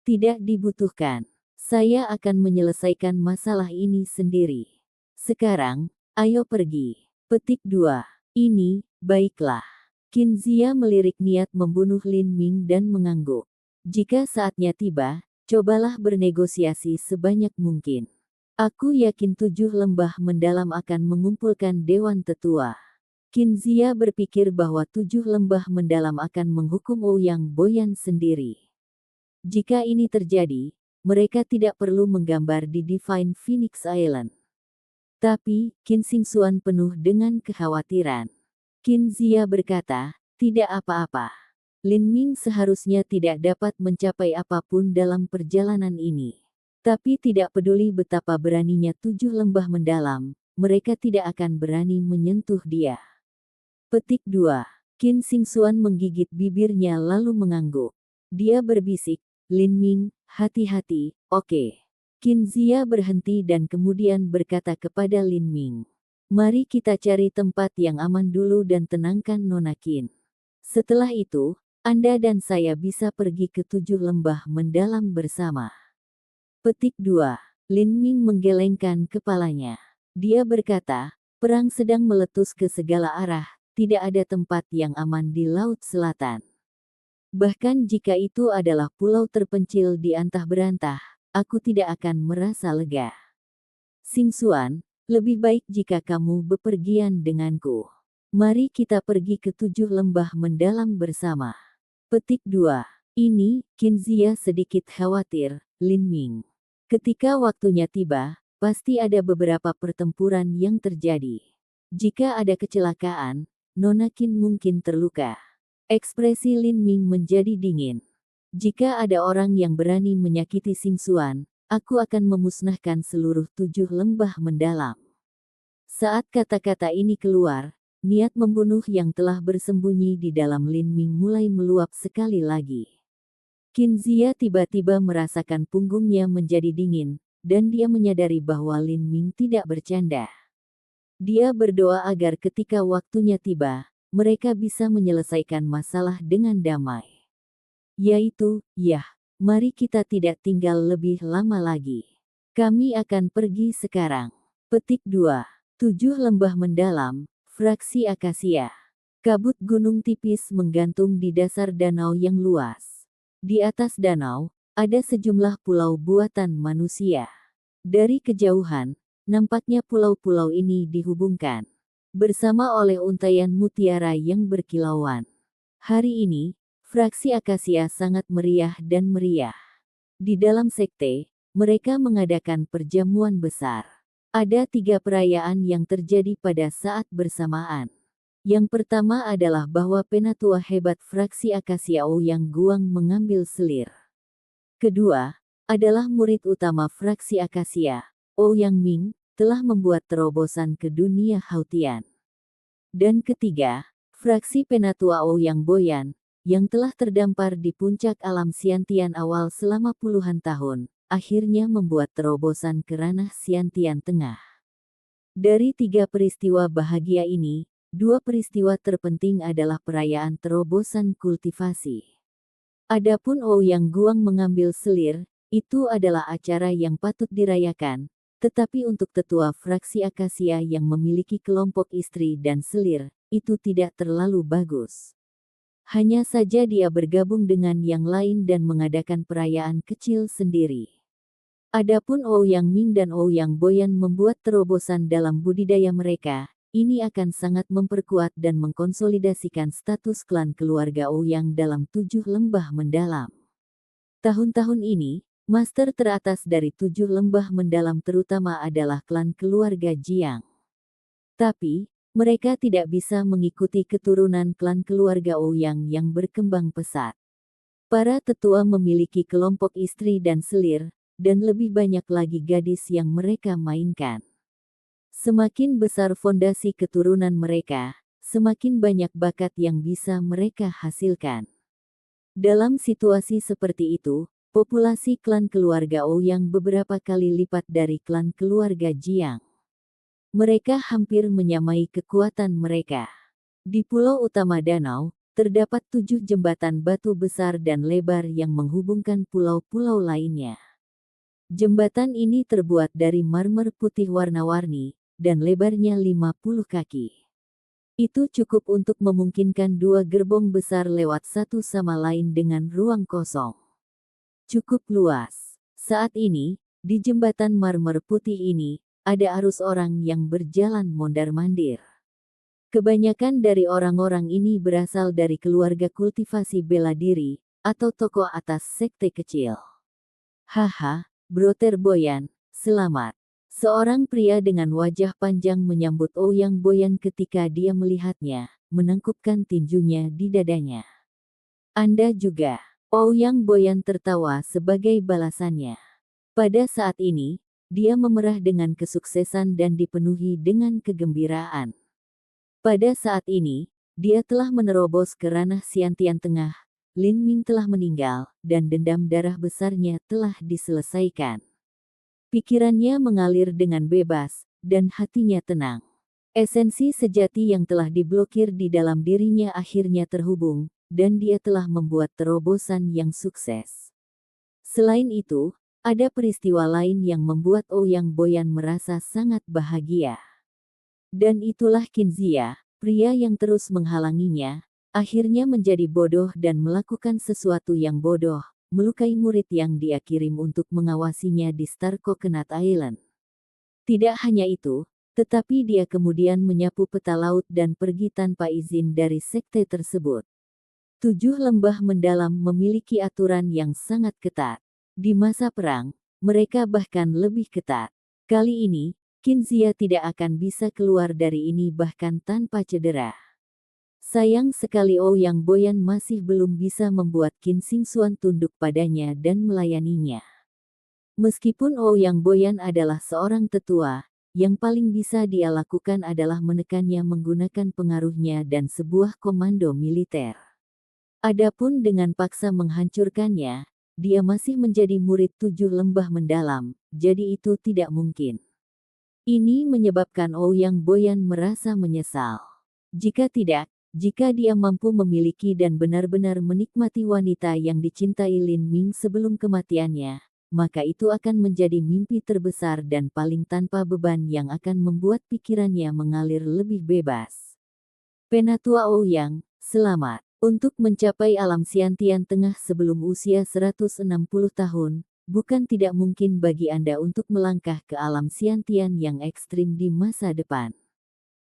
Tidak dibutuhkan. Saya akan menyelesaikan masalah ini sendiri. Sekarang, ayo pergi. Petik 2. Ini, baiklah. Qin Zia melirik niat membunuh Lin Ming dan mengangguk. Jika saatnya tiba, cobalah bernegosiasi sebanyak mungkin. Aku yakin 7 lembah mendalam akan mengumpulkan Dewan Tetua. Qin Zia berpikir bahwa 7 lembah mendalam akan menghukum Ouyang Boyan sendiri. Jika ini terjadi, mereka tidak perlu menggambar di Divine Phoenix Island. Tapi, Qin Xingxuan penuh dengan kekhawatiran. Qin Zia berkata, tidak apa-apa. Lin Ming seharusnya tidak dapat mencapai apapun dalam perjalanan ini. Tapi tidak peduli betapa beraninya 7 lembah mendalam, mereka tidak akan berani menyentuh dia. Petik 2. Qin Xingxuan menggigit bibirnya lalu mengangguk. Dia berbisik, Lin Ming, hati-hati, oke. Qin Zia berhenti dan kemudian berkata kepada Lin Ming. Mari kita cari tempat yang aman dulu dan tenangkan Nona Qin. Setelah itu, Anda dan saya bisa pergi ke 7 lembah mendalam bersama. Petik 2. Lin Ming menggelengkan kepalanya. Dia berkata, perang sedang meletus ke segala arah, tidak ada tempat yang aman di Laut Selatan. Bahkan jika itu adalah pulau terpencil di antah berantah, aku tidak akan merasa lega. Xingxuan, lebih baik jika kamu bepergian denganku. Mari kita pergi ke 7 lembah mendalam bersama. Petik 2. Ini, Qin Zia sedikit khawatir, Lin Ming. Ketika waktunya tiba, pasti ada beberapa pertempuran yang terjadi. Jika ada kecelakaan, Nona Qin mungkin terluka. Ekspresi Lin Ming menjadi dingin. Jika ada orang yang berani menyakiti Xingxuan, aku akan memusnahkan seluruh 7 lembah mendalam. Saat kata-kata ini keluar, niat membunuh yang telah bersembunyi di dalam Lin Ming mulai meluap sekali lagi. Qin Zia tiba-tiba merasakan punggungnya menjadi dingin, dan dia menyadari bahwa Lin Ming tidak bercanda. Dia berdoa agar ketika waktunya tiba, mereka bisa menyelesaikan masalah dengan damai. Yaitu, mari kita tidak tinggal lebih lama lagi. Kami akan pergi sekarang. Petik 2. 7 lembah mendalam, fraksi akasia. Kabut gunung tipis menggantung di dasar danau yang luas. Di atas danau, ada sejumlah pulau buatan manusia. Dari kejauhan, nampaknya pulau-pulau ini dihubungkan bersama oleh untaian mutiara yang berkilauan. Hari ini, fraksi akasia sangat meriah dan meriah. Di dalam sekte, mereka mengadakan perjamuan besar. Ada 3 perayaan yang terjadi pada saat bersamaan. Yang pertama adalah bahwa penatua hebat fraksi akasia Ouyang Guang mengambil selir. Kedua, adalah murid utama fraksi akasia, Ouyang Ming, telah membuat terobosan ke dunia Hautian. Dan ketiga, fraksi penatua Ouyang Boyan, yang telah terdampar di puncak alam Xiantian awal selama puluhan tahun, akhirnya membuat terobosan ke ranah Xiantian Tengah. Dari 3 peristiwa bahagia ini, 2 peristiwa terpenting adalah perayaan terobosan kultivasi. Adapun Ouyang Guang mengambil selir, itu adalah acara yang patut dirayakan, tetapi untuk tetua fraksi akasia yang memiliki kelompok istri dan selir, itu tidak terlalu bagus. Hanya saja dia bergabung dengan yang lain dan mengadakan perayaan kecil sendiri. Adapun Ouyang Ming dan Ouyang Boyan membuat terobosan dalam budidaya mereka, ini akan sangat memperkuat dan mengkonsolidasikan status klan keluarga Ouyang dalam 7 lembah mendalam. Tahun-tahun ini, master teratas dari 7 lembah mendalam terutama adalah klan keluarga Jiang. Tapi, mereka tidak bisa mengikuti keturunan klan keluarga Ouyang yang berkembang pesat. Para tetua memiliki kelompok istri dan selir, dan lebih banyak lagi gadis yang mereka mainkan. Semakin besar fondasi keturunan mereka, semakin banyak bakat yang bisa mereka hasilkan. Dalam situasi seperti itu, populasi klan keluarga Ouyang beberapa kali lipat dari klan keluarga Jiang. Mereka hampir menyamai kekuatan mereka. Di pulau utama danau, terdapat 7 jembatan batu besar dan lebar yang menghubungkan pulau-pulau lainnya. Jembatan ini terbuat dari marmer putih warna-warni, dan lebarnya 50 kaki. Itu cukup untuk memungkinkan 2 gerbong besar lewat satu sama lain dengan ruang kosong. Cukup luas. Saat ini, di jembatan marmer putih ini, ada arus orang yang berjalan mondar-mandir. Kebanyakan dari orang-orang ini berasal dari keluarga kultivasi bela diri, atau tokoh atas sekte kecil. Haha, Broter Boyan, selamat. Seorang pria dengan wajah panjang menyambut Ouyang Boyan ketika dia melihatnya, menangkupkan tinjunya di dadanya. Anda juga. Ouyang Boyan tertawa sebagai balasannya. Pada saat ini, dia memerah dengan kesuksesan dan dipenuhi dengan kegembiraan. Pada saat ini, dia telah menerobos ke ranah Xiantian Tengah, Lin Ming telah meninggal, dan dendam darah besarnya telah diselesaikan. Pikirannya mengalir dengan bebas, dan hatinya tenang. Esensi sejati yang telah diblokir di dalam dirinya akhirnya terhubung, dan dia telah membuat terobosan yang sukses. Selain itu, ada peristiwa lain yang membuat Ouyang Boyan merasa sangat bahagia. Dan itulah Qin Zia, pria yang terus menghalanginya, akhirnya menjadi bodoh dan melakukan sesuatu yang bodoh, melukai murid yang dia kirim untuk mengawasinya di Star Coconut Island. Tidak hanya itu, tetapi dia kemudian menyapu peta laut dan pergi tanpa izin dari sekte tersebut. 7 lembah mendalam memiliki aturan yang sangat ketat. Di masa perang, mereka bahkan lebih ketat. Kali ini, Qin Zia tidak akan bisa keluar dari ini bahkan tanpa cedera. Sayang sekali Ouyang Boyan masih belum bisa membuat Qin Xingxuan tunduk padanya dan melayaninya. Meskipun Ouyang Boyan adalah seorang tetua, yang paling bisa dia lakukan adalah menekannya menggunakan pengaruhnya dan sebuah komando militer. Adapun dengan paksa menghancurkannya, dia masih menjadi murid 7 lembah mendalam, jadi itu tidak mungkin. Ini menyebabkan Ouyang Boyan merasa menyesal. Jika dia mampu memiliki dan benar-benar menikmati wanita yang dicintai Lin Ming sebelum kematiannya, maka itu akan menjadi mimpi terbesar dan paling tanpa beban yang akan membuat pikirannya mengalir lebih bebas. Penatua Ouyang, selamat. Untuk mencapai alam Xiantian Tengah sebelum usia 160 tahun, bukan tidak mungkin bagi Anda untuk melangkah ke alam Xiantian yang ekstrim di masa depan.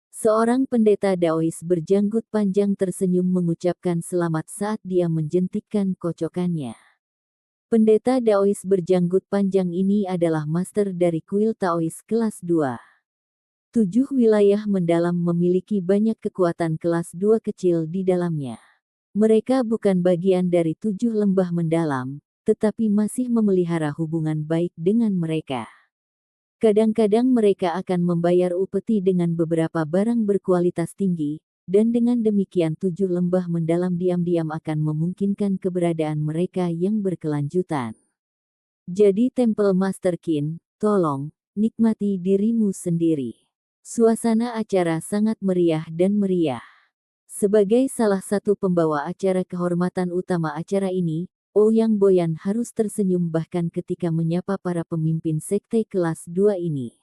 Seorang pendeta Daois berjanggut panjang tersenyum mengucapkan selamat saat dia menjentikkan kocokannya. Pendeta Daois berjanggut panjang ini adalah master dari kuil Taois kelas 2. 7 wilayah mendalam memiliki banyak kekuatan kelas 2 kecil di dalamnya. Mereka bukan bagian dari 7 lembah mendalam, tetapi masih memelihara hubungan baik dengan mereka. Kadang-kadang mereka akan membayar upeti dengan beberapa barang berkualitas tinggi, dan dengan demikian 7 lembah mendalam diam-diam akan memungkinkan keberadaan mereka yang berkelanjutan. Jadi Tempel Master Qin, tolong, nikmati dirimu sendiri. Suasana acara sangat meriah dan meriah. Sebagai salah satu pembawa acara kehormatan utama acara ini, Ouyang Boyan harus tersenyum bahkan ketika menyapa para pemimpin sekte kelas 2 ini.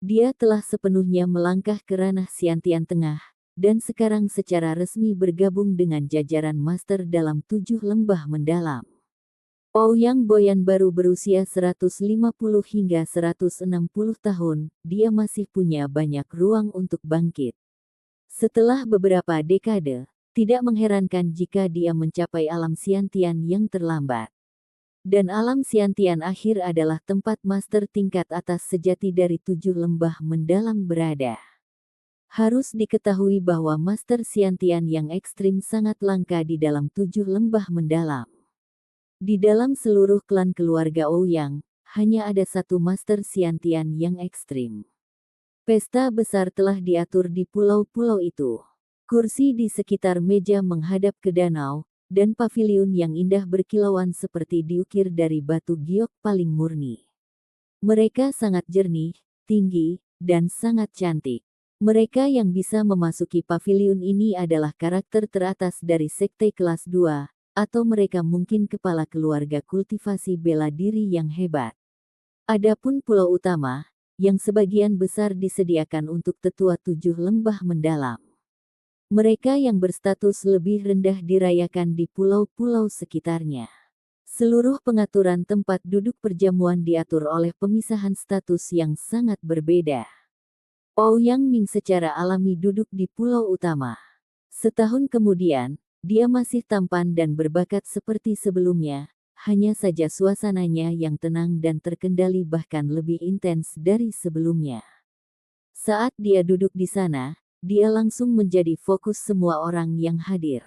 Dia telah sepenuhnya melangkah ke ranah Xiantian Tengah, dan sekarang secara resmi bergabung dengan jajaran master dalam 7 lembah mendalam. Ouyang Boyan baru berusia 150 hingga 160 tahun, dia masih punya banyak ruang untuk bangkit. Setelah beberapa dekade, tidak mengherankan jika dia mencapai alam Xiantian yang terlambat. Dan alam Xiantian akhir adalah tempat master tingkat atas sejati dari 7 lembah mendalam berada. Harus diketahui bahwa master Xiantian yang ekstrim sangat langka di dalam 7 lembah mendalam. Di dalam seluruh klan keluarga Ouyang, hanya ada satu master Xiantian yang ekstrim. Pesta besar telah diatur di pulau-pulau itu. Kursi di sekitar meja menghadap ke danau, dan paviliun yang indah berkilauan seperti diukir dari batu giok paling murni. Mereka sangat jernih, tinggi, dan sangat cantik. Mereka yang bisa memasuki paviliun ini adalah karakter teratas dari sekte kelas 2, atau mereka mungkin kepala keluarga kultivasi bela diri yang hebat. Adapun pulau utama, yang sebagian besar disediakan untuk tetua 7 lembah mendalam. Mereka yang berstatus lebih rendah dirayakan di pulau-pulau sekitarnya. Seluruh pengaturan tempat duduk perjamuan diatur oleh pemisahan status yang sangat berbeda. Ouyang Ming secara alami duduk di pulau utama. Setahun kemudian, dia masih tampan dan berbakat seperti sebelumnya, hanya saja suasananya yang tenang dan terkendali bahkan lebih intens dari sebelumnya. Saat dia duduk di sana, dia langsung menjadi fokus semua orang yang hadir.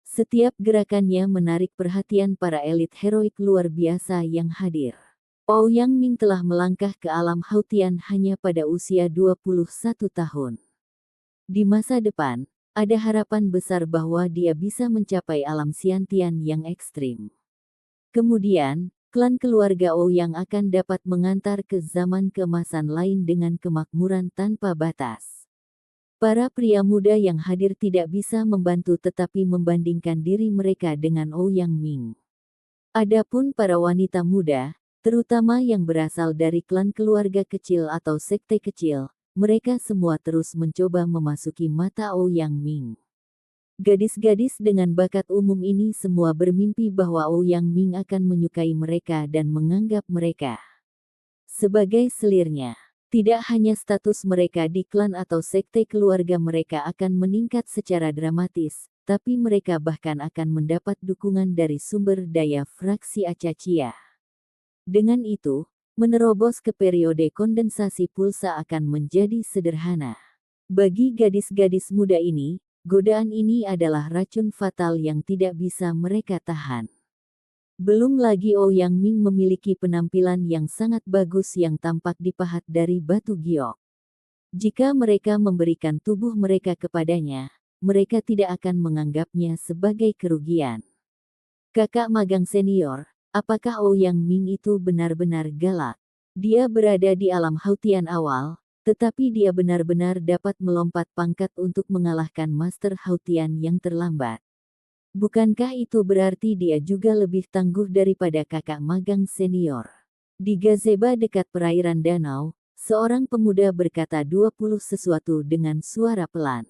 Setiap gerakannya menarik perhatian para elit heroik luar biasa yang hadir. Ouyang Ming telah melangkah ke alam Hautian hanya pada usia 21 tahun. Di masa depan, ada harapan besar bahwa dia bisa mencapai alam Xiantian yang ekstrim. Kemudian, klan keluarga Ouyang akan dapat mengantar ke zaman keemasan lain dengan kemakmuran tanpa batas. Para pria muda yang hadir tidak bisa membantu tetapi membandingkan diri mereka dengan Ouyang Ming. Adapun para wanita muda, terutama yang berasal dari klan keluarga kecil atau sekte kecil, mereka semua terus mencoba memasuki mata Ouyang Ming. Gadis-gadis dengan bakat umum ini semua bermimpi bahwa Ouyang Ming akan menyukai mereka dan menganggap mereka sebagai selirnya. Tidak hanya status mereka di klan atau sekte keluarga mereka akan meningkat secara dramatis, tapi mereka bahkan akan mendapat dukungan dari sumber daya fraksi Acaccia. Dengan itu, menerobos ke periode kondensasi pulsa akan menjadi sederhana. Bagi gadis-gadis muda ini, godaan ini adalah racun fatal yang tidak bisa mereka tahan. Belum lagi Ouyang Ming memiliki penampilan yang sangat bagus yang tampak dipahat dari batu giok. Jika mereka memberikan tubuh mereka kepadanya, mereka tidak akan menganggapnya sebagai kerugian. Kakak magang senior, apakah Ouyang Ming itu benar-benar galak? Dia berada di alam Hautian awal, tetapi dia benar-benar dapat melompat pangkat untuk mengalahkan Master Hautian yang terlambat. Bukankah itu berarti dia juga lebih tangguh daripada kakak magang senior? Di gazebo dekat perairan danau, seorang pemuda berkata 20 sesuatu dengan suara pelan.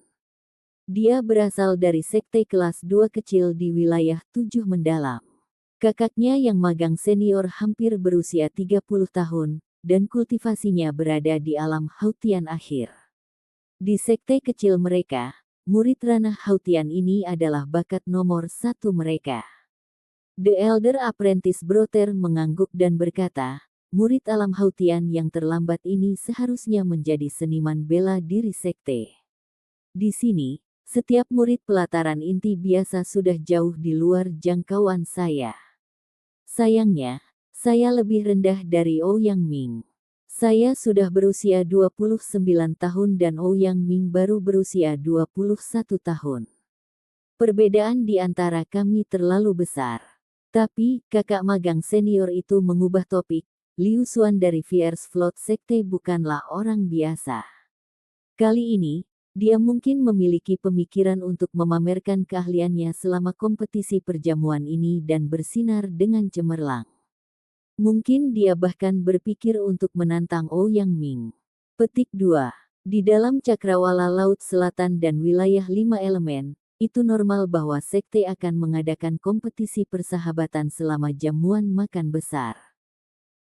Dia berasal dari sekte kelas 2 kecil di wilayah 7 mendalam. Kakaknya yang magang senior hampir berusia 30 tahun, dan kultivasinya berada di alam Hautian akhir. Di sekte kecil mereka, murid ranah Hautian ini adalah bakat nomor 1 mereka. The Elder Apprentice Brother mengangguk dan berkata, murid alam Hautian yang terlambat ini seharusnya menjadi seniman bela diri sekte. Di sini, setiap murid pelataran inti biasa sudah jauh di luar jangkauan saya. Sayangnya, saya lebih rendah dari Ouyang Ming. Saya sudah berusia 29 tahun dan Ouyang Ming baru berusia 21 tahun. Perbedaan di antara kami terlalu besar. Tapi, kakak magang senior itu mengubah topik. Liu Xuan dari Fierce Float Sekte bukanlah orang biasa. Kali ini, dia mungkin memiliki pemikiran untuk memamerkan keahliannya selama kompetisi perjamuan ini dan bersinar dengan cemerlang. Mungkin dia bahkan berpikir untuk menantang Ouyang Ming. Petik 2. Di dalam cakrawala Laut Selatan dan wilayah 5 elemen, itu normal bahwa sekte akan mengadakan kompetisi persahabatan selama jamuan makan besar.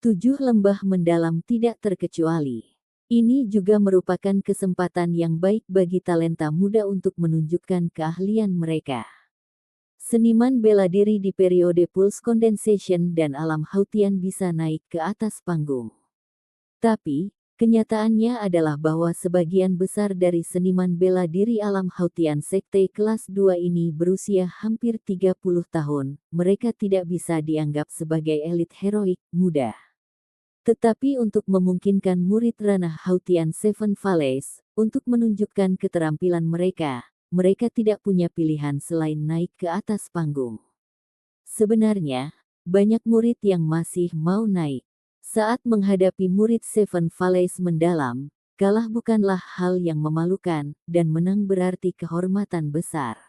7 lembah mendalam tidak terkecuali. Ini juga merupakan kesempatan yang baik bagi talenta muda untuk menunjukkan keahlian mereka. Seniman bela diri di periode Pulse Condensation dan alam Hautian bisa naik ke atas panggung. Tapi, kenyataannya adalah bahwa sebagian besar dari seniman bela diri alam Hautian Sekte kelas 2 ini berusia hampir 30 tahun, mereka tidak bisa dianggap sebagai elit heroik muda. Tetapi untuk memungkinkan murid ranah Hautian Seven Valleys, untuk menunjukkan keterampilan mereka tidak punya pilihan selain naik ke atas panggung. Sebenarnya, banyak murid yang masih mau naik. Saat menghadapi murid Seven Valleys mendalam, kalah bukanlah hal yang memalukan, dan menang berarti kehormatan besar.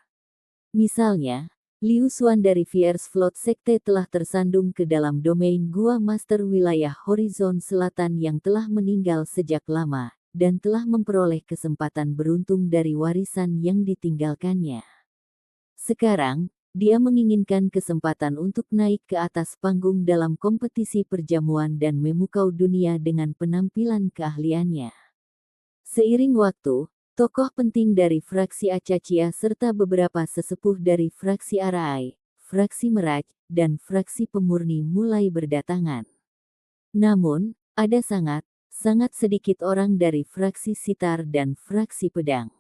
Misalnya, Liu Xuan dari Fierce Float Sekte telah tersandung ke dalam domain Gua Master wilayah Horizon Selatan yang telah meninggal sejak lama, dan telah memperoleh kesempatan beruntung dari warisan yang ditinggalkannya. Sekarang, dia menginginkan kesempatan untuk naik ke atas panggung dalam kompetisi perjamuan dan memukau dunia dengan penampilan keahliannya. Seiring waktu, tokoh penting dari fraksi Acaccia serta beberapa sesepuh dari fraksi Arai, fraksi Meraj, dan fraksi Pemurni mulai berdatangan. Namun, ada sangat sedikit orang dari fraksi Sitar dan fraksi Pedang.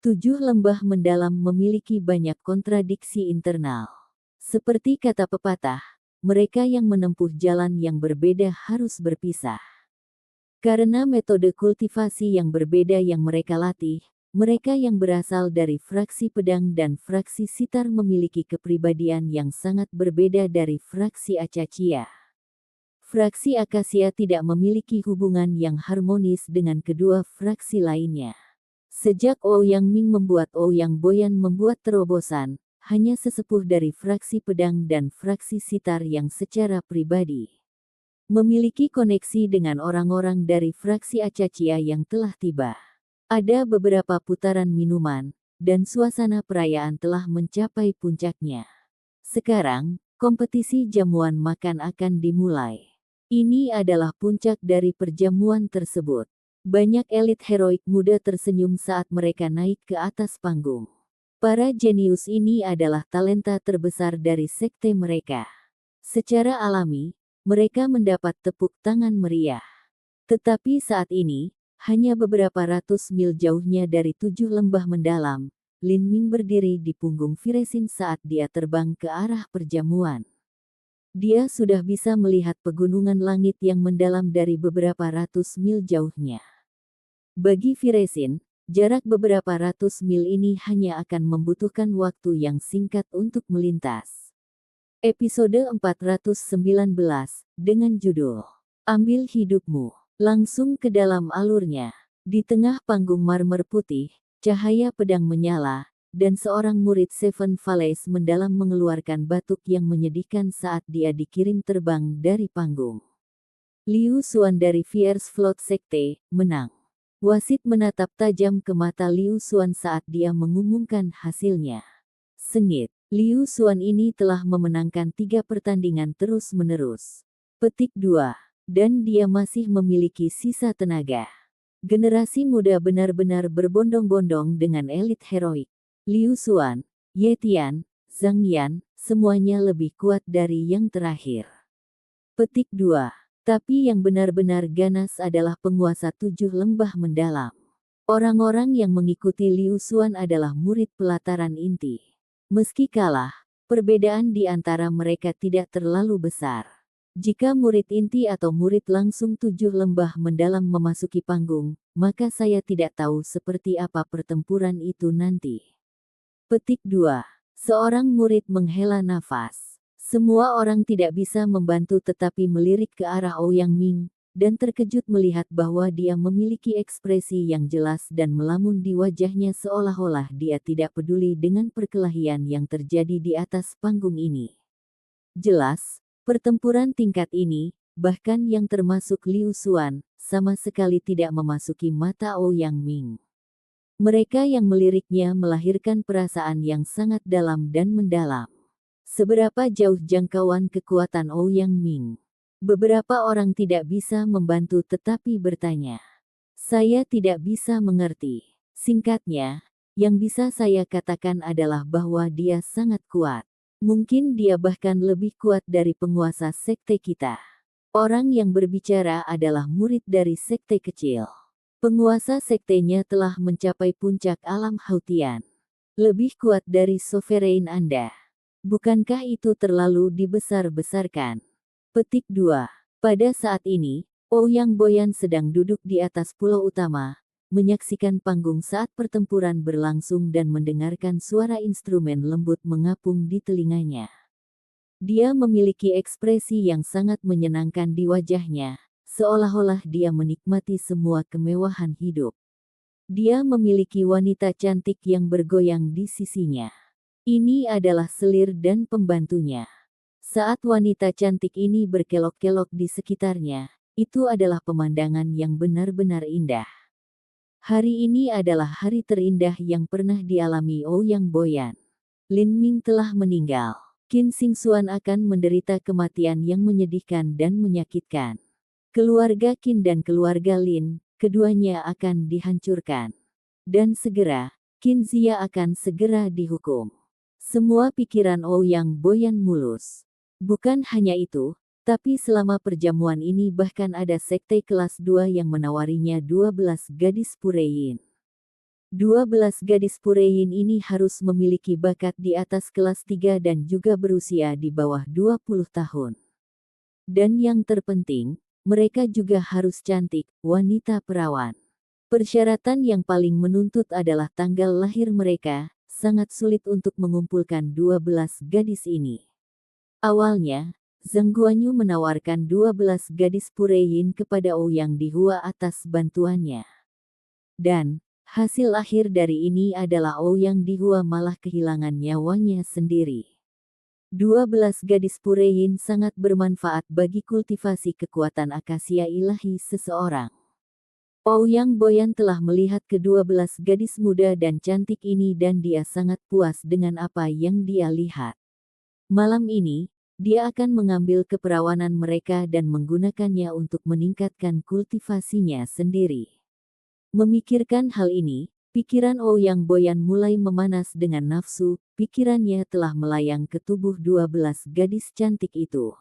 7 lembah mendalam memiliki banyak kontradiksi internal. Seperti kata pepatah, mereka yang menempuh jalan yang berbeda harus berpisah. Karena metode kultivasi yang berbeda yang mereka latih, mereka yang berasal dari fraksi Pedang dan fraksi Sitar memiliki kepribadian yang sangat berbeda dari fraksi Acaccia. Fraksi Akasia tidak memiliki hubungan yang harmonis dengan kedua fraksi lainnya. Sejak Ouyang Ming membuat Ouyang Boyan membuat terobosan, hanya sesepuh dari fraksi Pedang dan fraksi Sitar yang secara pribadi memiliki koneksi dengan orang-orang dari fraksi Acaccia yang telah tiba. Ada beberapa putaran minuman, dan suasana perayaan telah mencapai puncaknya. Sekarang, kompetisi jamuan makan akan dimulai. Ini adalah puncak dari perjamuan tersebut. Banyak elit heroik muda tersenyum saat mereka naik ke atas panggung. Para jenius ini adalah talenta terbesar dari sekte mereka. Secara alami, mereka mendapat tepuk tangan meriah. Tetapi saat ini, hanya beberapa ratus mil jauhnya dari 7 lembah mendalam, Lin Ming berdiri di punggung Firesin saat dia terbang ke arah perjamuan. Dia sudah bisa melihat pegunungan langit yang mendalam dari beberapa ratus mil jauhnya. Bagi Viresin, jarak beberapa ratus mil ini hanya akan membutuhkan waktu yang singkat untuk melintas. Episode 419, dengan judul Ambil Hidupmu, langsung ke dalam alurnya. Di tengah panggung marmer putih, cahaya pedang menyala, dan seorang murid Seven Valleys mendalam mengeluarkan batuk yang menyedihkan saat dia dikirim terbang dari panggung. Liu Xuan dari Fierce Float Sekte, menang. Wasit menatap tajam ke mata Liu Xuan saat dia mengumumkan hasilnya. Sengit, Liu Xuan ini telah memenangkan 3 pertandingan terus-menerus. Petik 2. Dan dia masih memiliki sisa tenaga. Generasi muda benar-benar berbondong-bondong dengan elit heroik. Liu Xuan, Ye Tian, Zhang Yan, semuanya lebih kuat dari yang terakhir. Petik 2. Tapi yang benar-benar ganas adalah penguasa 7 lembah mendalam. Orang-orang yang mengikuti Liu Xuan adalah murid pelataran inti. Meski kalah, perbedaan di antara mereka tidak terlalu besar. Jika murid inti atau murid langsung 7 lembah mendalam memasuki panggung, maka saya tidak tahu seperti apa pertempuran itu nanti. Petik 2. Seorang murid menghela nafas. Semua orang tidak bisa membantu tetapi melirik ke arah Ouyang Ming, dan terkejut melihat bahwa dia memiliki ekspresi yang jelas dan melamun di wajahnya seolah-olah dia tidak peduli dengan perkelahian yang terjadi di atas panggung ini. Jelas, pertempuran tingkat ini, bahkan yang termasuk Liu Xuan, sama sekali tidak memasuki mata Ouyang Ming. Mereka yang meliriknya melahirkan perasaan yang sangat dalam dan mendalam. Seberapa jauh jangkauan kekuatan Ouyang Ming? Beberapa orang tidak bisa membantu tetapi bertanya. Saya tidak bisa mengerti. Singkatnya, yang bisa saya katakan adalah bahwa dia sangat kuat. Mungkin dia bahkan lebih kuat dari penguasa sekte kita. Orang yang berbicara adalah murid dari sekte kecil. Penguasa sektenya telah mencapai puncak alam Hautian. Lebih kuat dari sovereign Anda. Bukankah itu terlalu dibesar-besarkan? Petik 2. Pada saat ini, Ouyang Boyan sedang duduk di atas pulau utama, menyaksikan panggung saat pertempuran berlangsung dan mendengarkan suara instrumen lembut mengapung di telinganya. Dia memiliki ekspresi yang sangat menyenangkan di wajahnya, seolah-olah dia menikmati semua kemewahan hidup. Dia memiliki wanita cantik yang bergoyang di sisinya. Ini adalah selir dan pembantunya. Saat wanita cantik ini berkelok-kelok di sekitarnya, itu adalah pemandangan yang benar-benar indah. Hari ini adalah hari terindah yang pernah dialami Ouyang Boyan. Lin Ming telah meninggal. Qin Xingxuan akan menderita kematian yang menyedihkan dan menyakitkan. Keluarga Qin dan keluarga Lin, keduanya akan dihancurkan. Dan segera, Qin Zia akan segera dihukum. Semua pikiran Ouyang Boyan mulus. Bukan hanya itu, tapi selama perjamuan ini bahkan ada sekte kelas 2 yang menawarinya 12 gadis Pureyin. 12 gadis Pureyin ini harus memiliki bakat di atas kelas 3 dan juga berusia di bawah 20 tahun. Dan yang terpenting, mereka juga harus cantik, wanita perawan. Persyaratan yang paling menuntut adalah tanggal lahir mereka. Sangat sulit untuk mengumpulkan 12 gadis ini. Awalnya, Zhang Guanyu menawarkan 12 gadis Pureyin kepada Ouyang Dihua atas bantuannya. Dan, hasil akhir dari ini adalah Ouyang Dihua malah kehilangan nyawanya sendiri. 12 gadis Pureyin sangat bermanfaat bagi kultivasi kekuatan akasia ilahi seseorang. Ouyang Boyan telah melihat ke-12 gadis muda dan cantik ini dan dia sangat puas dengan apa yang dia lihat. Malam ini, dia akan mengambil keperawanan mereka dan menggunakannya untuk meningkatkan kultivasinya sendiri. Memikirkan hal ini, pikiran Ouyang Boyan mulai memanas dengan nafsu, pikirannya telah melayang ke tubuh 12 gadis cantik itu.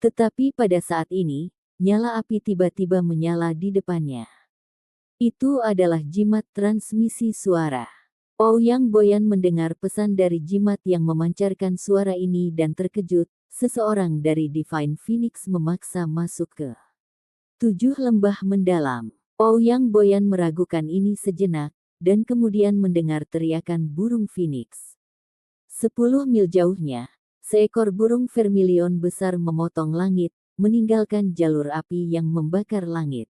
Tetapi pada saat ini, nyala api tiba-tiba menyala di depannya. Itu adalah jimat transmisi suara. Ouyang Boyan mendengar pesan dari jimat yang memancarkan suara ini dan terkejut, seseorang dari Divine Phoenix memaksa masuk ke 7 lembah mendalam. Ouyang Boyan meragukan ini sejenak, dan kemudian mendengar teriakan burung phoenix. 10 mil jauhnya, seekor burung vermilion besar memotong langit, meninggalkan jalur api yang membakar langit.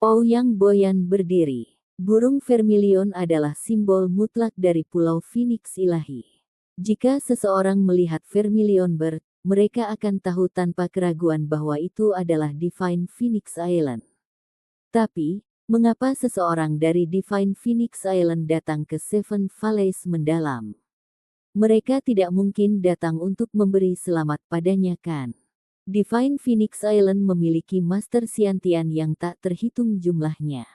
Ouyang Boyan berdiri. Burung vermilion adalah simbol mutlak dari Pulau Phoenix ilahi. Jika seseorang melihat vermilion bird, mereka akan tahu tanpa keraguan bahwa itu adalah Divine Phoenix Island. Tapi, mengapa seseorang dari Divine Phoenix Island datang ke Seven Valleys mendalam? Mereka tidak mungkin datang untuk memberi selamat padanya kan? Divine Phoenix Island memiliki master Xiantian yang tak terhitung jumlahnya.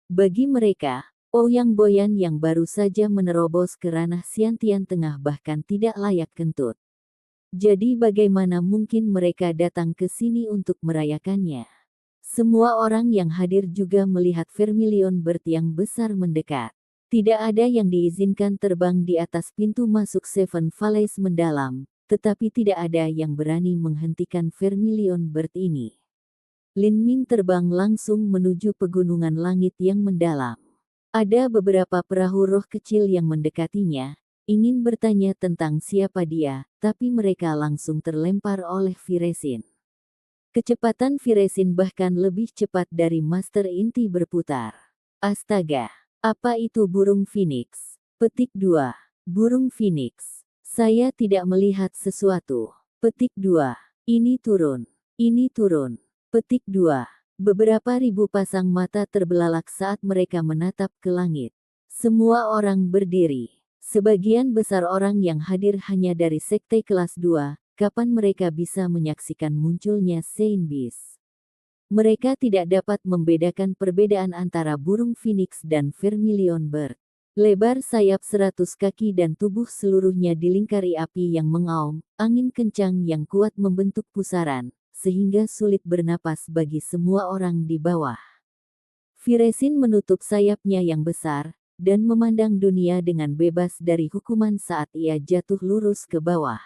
Bagi mereka, Ouyang Boyan yang baru saja menerobos ke ranah Xiantian Tengah bahkan tidak layak kentut. Jadi bagaimana mungkin mereka datang ke sini untuk merayakannya? Semua orang yang hadir juga melihat vermilion bird yang besar mendekat. Tidak ada yang diizinkan terbang di atas pintu masuk Seven Valleys mendalam, tetapi tidak ada yang berani menghentikan vermilion bird ini. Lin Ming terbang langsung menuju pegunungan langit yang mendalam. Ada beberapa perahu roh kecil yang mendekatinya, ingin bertanya tentang siapa dia, tapi mereka langsung terlempar oleh Viresin. Kecepatan Viresin bahkan lebih cepat dari Master Inti berputar. Astaga, apa itu burung phoenix? Petik 2. Burung phoenix. Saya tidak melihat sesuatu. Petik 2. Ini turun. Ini turun. Petik 2. Beberapa ribu pasang mata terbelalak saat mereka menatap ke langit. Semua orang berdiri. Sebagian besar orang yang hadir hanya dari sekte kelas 2, kapan mereka bisa menyaksikan munculnya Saint Beast? Mereka tidak dapat membedakan perbedaan antara burung phoenix dan vermilion bird. Lebar sayap 100 kaki dan tubuh seluruhnya dilingkari api yang mengaum, angin kencang yang kuat membentuk pusaran, sehingga sulit bernapas bagi semua orang di bawah. Viresin menutup sayapnya yang besar, dan memandang dunia dengan bebas dari hukuman saat ia jatuh lurus ke bawah.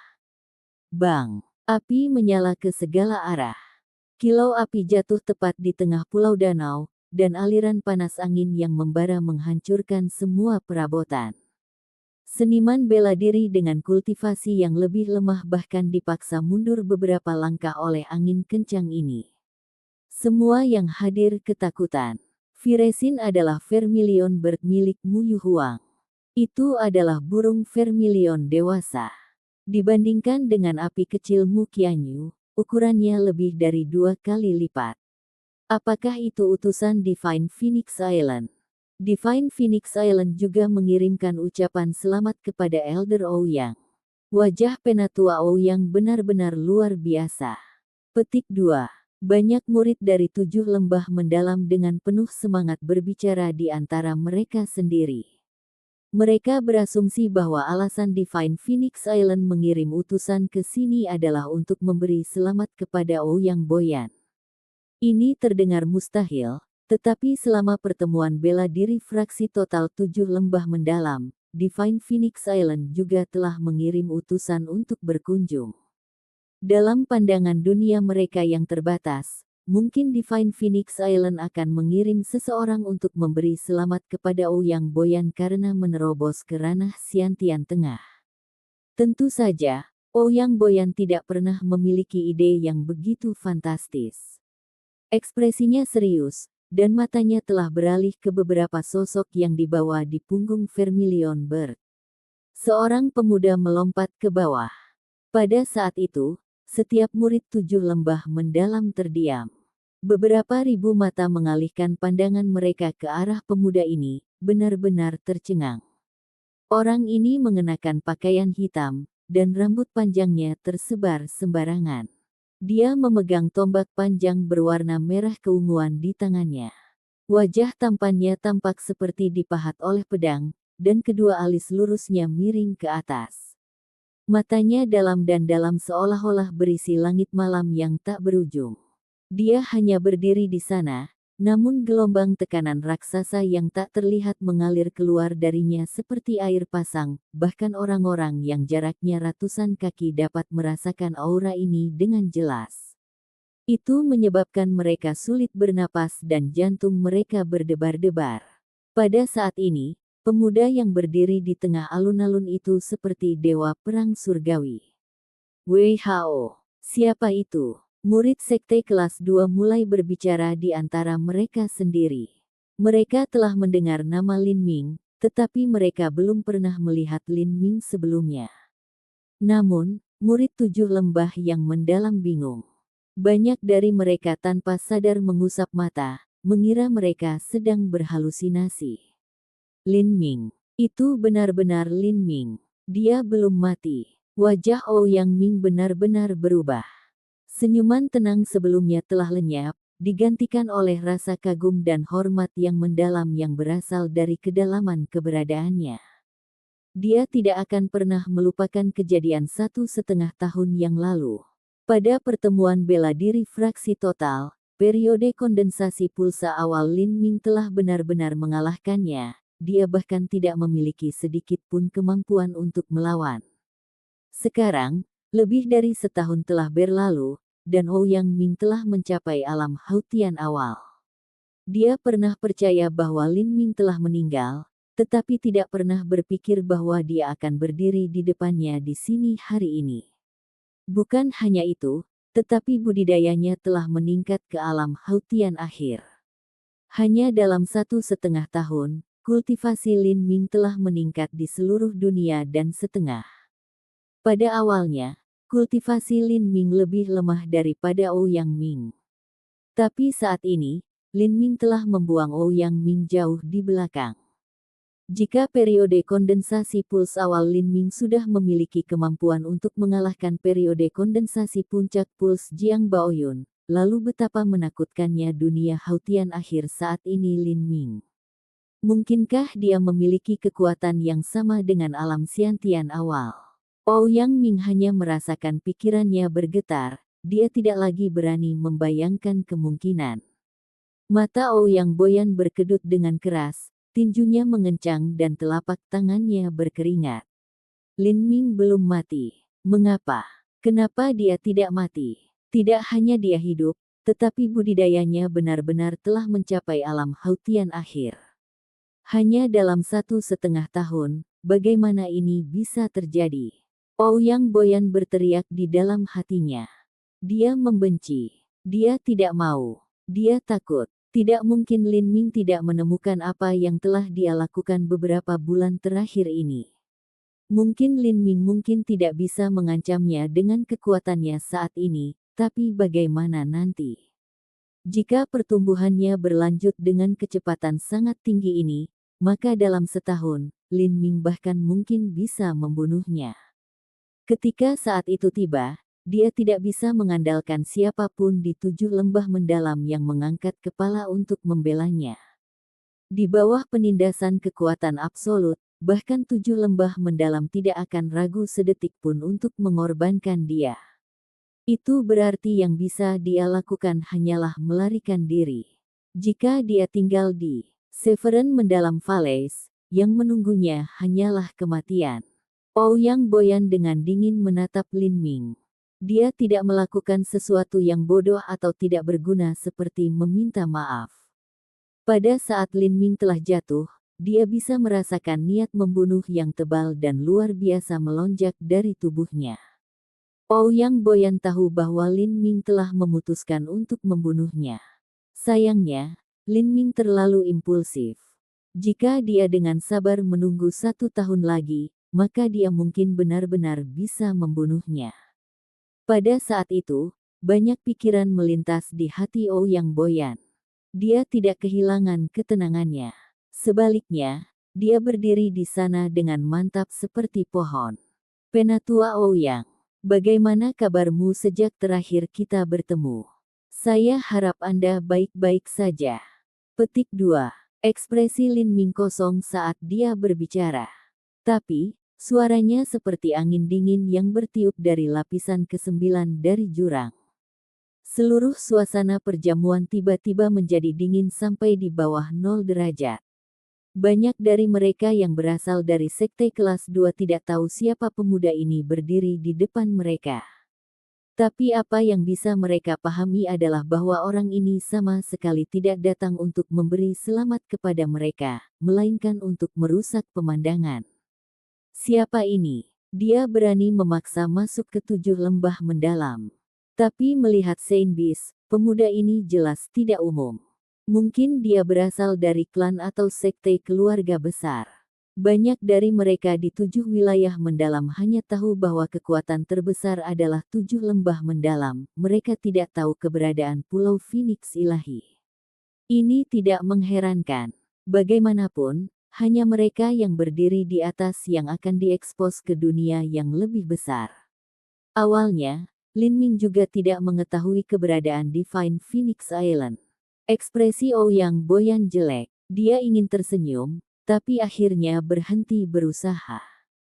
Bang! Api menyala ke segala arah. Kilau api jatuh tepat di tengah pulau danau, dan aliran panas angin yang membara menghancurkan semua perabotan. Seniman bela diri dengan kultivasi yang lebih lemah bahkan dipaksa mundur beberapa langkah oleh angin kencang ini. Semua yang hadir ketakutan. Viresin adalah vermilion bird milik Mu Yuhuang. Itu adalah burung vermilion dewasa. Dibandingkan dengan api kecil Mu Qianyu, ukurannya lebih dari 2 kali lipat. Apakah itu utusan Divine Phoenix Island? Divine Phoenix Island juga mengirimkan ucapan selamat kepada Elder Ouyang. Wajah penatua Ouyang benar-benar luar biasa. Petik 2. Banyak murid dari 7 lembah mendalam dengan penuh semangat berbicara di antara mereka sendiri. Mereka berasumsi bahwa alasan Divine Phoenix Island mengirim utusan ke sini adalah untuk memberi selamat kepada Ouyang Boyan. Ini terdengar mustahil, tetapi selama pertemuan bela diri fraksi total 7 lembah mendalam, Divine Phoenix Island juga telah mengirim utusan untuk berkunjung. Dalam pandangan dunia mereka yang terbatas, mungkin Divine Phoenix Island akan mengirim seseorang untuk memberi selamat kepada Ouyang Boyan karena menerobos ke ranah Xiantian Tengah. Tentu saja, Ouyang Boyan tidak pernah memiliki ide yang begitu fantastis. Ekspresinya serius, dan matanya telah beralih ke beberapa sosok yang dibawa di punggung vermilion bird. Seorang pemuda melompat ke bawah. Pada saat itu, setiap murid 7 lembah mendalam terdiam. Beberapa ribu mata mengalihkan pandangan mereka ke arah pemuda ini, benar-benar tercengang. Orang ini mengenakan pakaian hitam, dan rambut panjangnya tersebar sembarangan. Dia memegang tombak panjang berwarna merah keunguan di tangannya. Wajah tampannya tampak seperti dipahat oleh pedang, dan kedua alis lurusnya miring ke atas. Matanya dalam dan dalam seolah-olah berisi langit malam yang tak berujung. Dia hanya berdiri di sana, namun gelombang tekanan raksasa yang tak terlihat mengalir keluar darinya seperti air pasang, bahkan orang-orang yang jaraknya ratusan kaki dapat merasakan aura ini dengan jelas. Itu menyebabkan mereka sulit bernapas dan jantung mereka berdebar-debar. Pada saat ini, pemuda yang berdiri di tengah alun-alun itu seperti dewa perang surgawi. Wei Hao, siapa itu? Murid sekte kelas 2 mulai berbicara di antara mereka sendiri. Mereka telah mendengar nama Lin Ming, tetapi mereka belum pernah melihat Lin Ming sebelumnya. Namun, murid 7 lembah yang mendalam bingung. Banyak dari mereka tanpa sadar mengusap mata, mengira mereka sedang berhalusinasi. Lin Ming. Itu benar-benar Lin Ming. Dia belum mati. Wajah Ouyang Ming benar-benar berubah. Senyuman tenang sebelumnya telah lenyap, digantikan oleh rasa kagum dan hormat yang mendalam yang berasal dari kedalaman keberadaannya. Dia tidak akan pernah melupakan kejadian 1,5 tahun yang lalu. Pada pertemuan bela diri fraksi total, periode kondensasi pulsa awal Lin Ming telah benar-benar mengalahkannya. Dia bahkan tidak memiliki sedikit pun kemampuan untuk melawan. Sekarang, lebih dari setahun telah berlalu, dan Ouyang Ming telah mencapai alam Hautian awal. Dia pernah percaya bahwa Lin Ming telah meninggal, tetapi tidak pernah berpikir bahwa dia akan berdiri di depannya di sini hari ini. Bukan hanya itu, tetapi budidayanya telah meningkat ke alam Hautian akhir. Hanya dalam 1,5 tahun, kultivasi Lin Ming telah meningkat di seluruh dunia dan setengah. Pada awalnya, kultivasi Lin Ming lebih lemah daripada Ouyang Ming. Tapi saat ini, Lin Ming telah membuang Ouyang Ming jauh di belakang. Jika periode kondensasi puls awal Lin Ming sudah memiliki kemampuan untuk mengalahkan periode kondensasi puncak puls Jiang Baoyun, lalu betapa menakutkannya dunia Hautian akhir saat ini Lin Ming. Mungkinkah dia memiliki kekuatan yang sama dengan alam Xiantian awal? Ouyang Ming hanya merasakan pikirannya bergetar, dia tidak lagi berani membayangkan kemungkinan. Mata Ouyang Boyan berkedut dengan keras, tinjunya mengencang dan telapak tangannya berkeringat. Lin Ming belum mati. Mengapa? Kenapa dia tidak mati? Tidak hanya dia hidup, tetapi budidayanya benar-benar telah mencapai alam Hautian akhir. Hanya dalam 1,5 tahun, bagaimana ini bisa terjadi? Ouyang Boyan berteriak di dalam hatinya. Dia membenci. Dia tidak mau. Dia takut. Tidak mungkin Lin Ming tidak menemukan apa yang telah dia lakukan beberapa bulan terakhir ini. Mungkin Lin Ming mungkin tidak bisa mengancamnya dengan kekuatannya saat ini, tapi bagaimana nanti? Jika pertumbuhannya berlanjut dengan kecepatan sangat tinggi ini, maka dalam setahun, Lin Ming bahkan mungkin bisa membunuhnya. Ketika saat itu tiba, dia tidak bisa mengandalkan siapapun di 7 lembah mendalam yang mengangkat kepala untuk membelanya. Di bawah penindasan kekuatan absolut, bahkan 7 lembah mendalam tidak akan ragu sedetik pun untuk mengorbankan dia. Itu berarti yang bisa dia lakukan hanyalah melarikan diri. Jika dia tinggal di Severen mendalam Valais, yang menunggunya hanyalah kematian. Ouyang Boyan dengan dingin menatap Lin Ming. Dia tidak melakukan sesuatu yang bodoh atau tidak berguna seperti meminta maaf. Pada saat Lin Ming telah jatuh, dia bisa merasakan niat membunuh yang tebal dan luar biasa melonjak dari tubuhnya. Ouyang Boyan tahu bahwa Lin Ming telah memutuskan untuk membunuhnya. Sayangnya, Lin Ming terlalu impulsif. Jika dia dengan sabar menunggu 1 tahun lagi, maka dia mungkin benar-benar bisa membunuhnya. Pada saat itu, banyak pikiran melintas di hati Ouyang Boyan. Dia tidak kehilangan ketenangannya. Sebaliknya, dia berdiri di sana dengan mantap seperti pohon. Penatua Ouyang, bagaimana kabarmu sejak terakhir kita bertemu? Saya harap Anda baik-baik saja. Petik 2. Ekspresi Lin Ming kosong saat dia berbicara. Tapi, suaranya seperti angin dingin yang bertiup dari lapisan ke-9 dari jurang. Seluruh suasana perjamuan tiba-tiba menjadi dingin sampai di bawah 0 derajat. Banyak dari mereka yang berasal dari sekte kelas 2 tidak tahu siapa pemuda ini berdiri di depan mereka. Tapi apa yang bisa mereka pahami adalah bahwa orang ini sama sekali tidak datang untuk memberi selamat kepada mereka, melainkan untuk merusak pemandangan. Siapa ini? Dia berani memaksa masuk ke 7 lembah mendalam. Tapi melihat Saint Beast, pemuda ini jelas tidak umum. Mungkin dia berasal dari klan atau sekte keluarga besar. Banyak dari mereka di 7 wilayah mendalam hanya tahu bahwa kekuatan terbesar adalah 7 lembah mendalam. Mereka tidak tahu keberadaan Pulau Phoenix Ilahi. Ini tidak mengherankan. Bagaimanapun, hanya mereka yang berdiri di atas yang akan diekspos ke dunia yang lebih besar. Awalnya, Lin Ming juga tidak mengetahui keberadaan Divine Phoenix Island. Ekspresi Ouyang Boyan jelek. Dia ingin tersenyum, tapi akhirnya berhenti berusaha.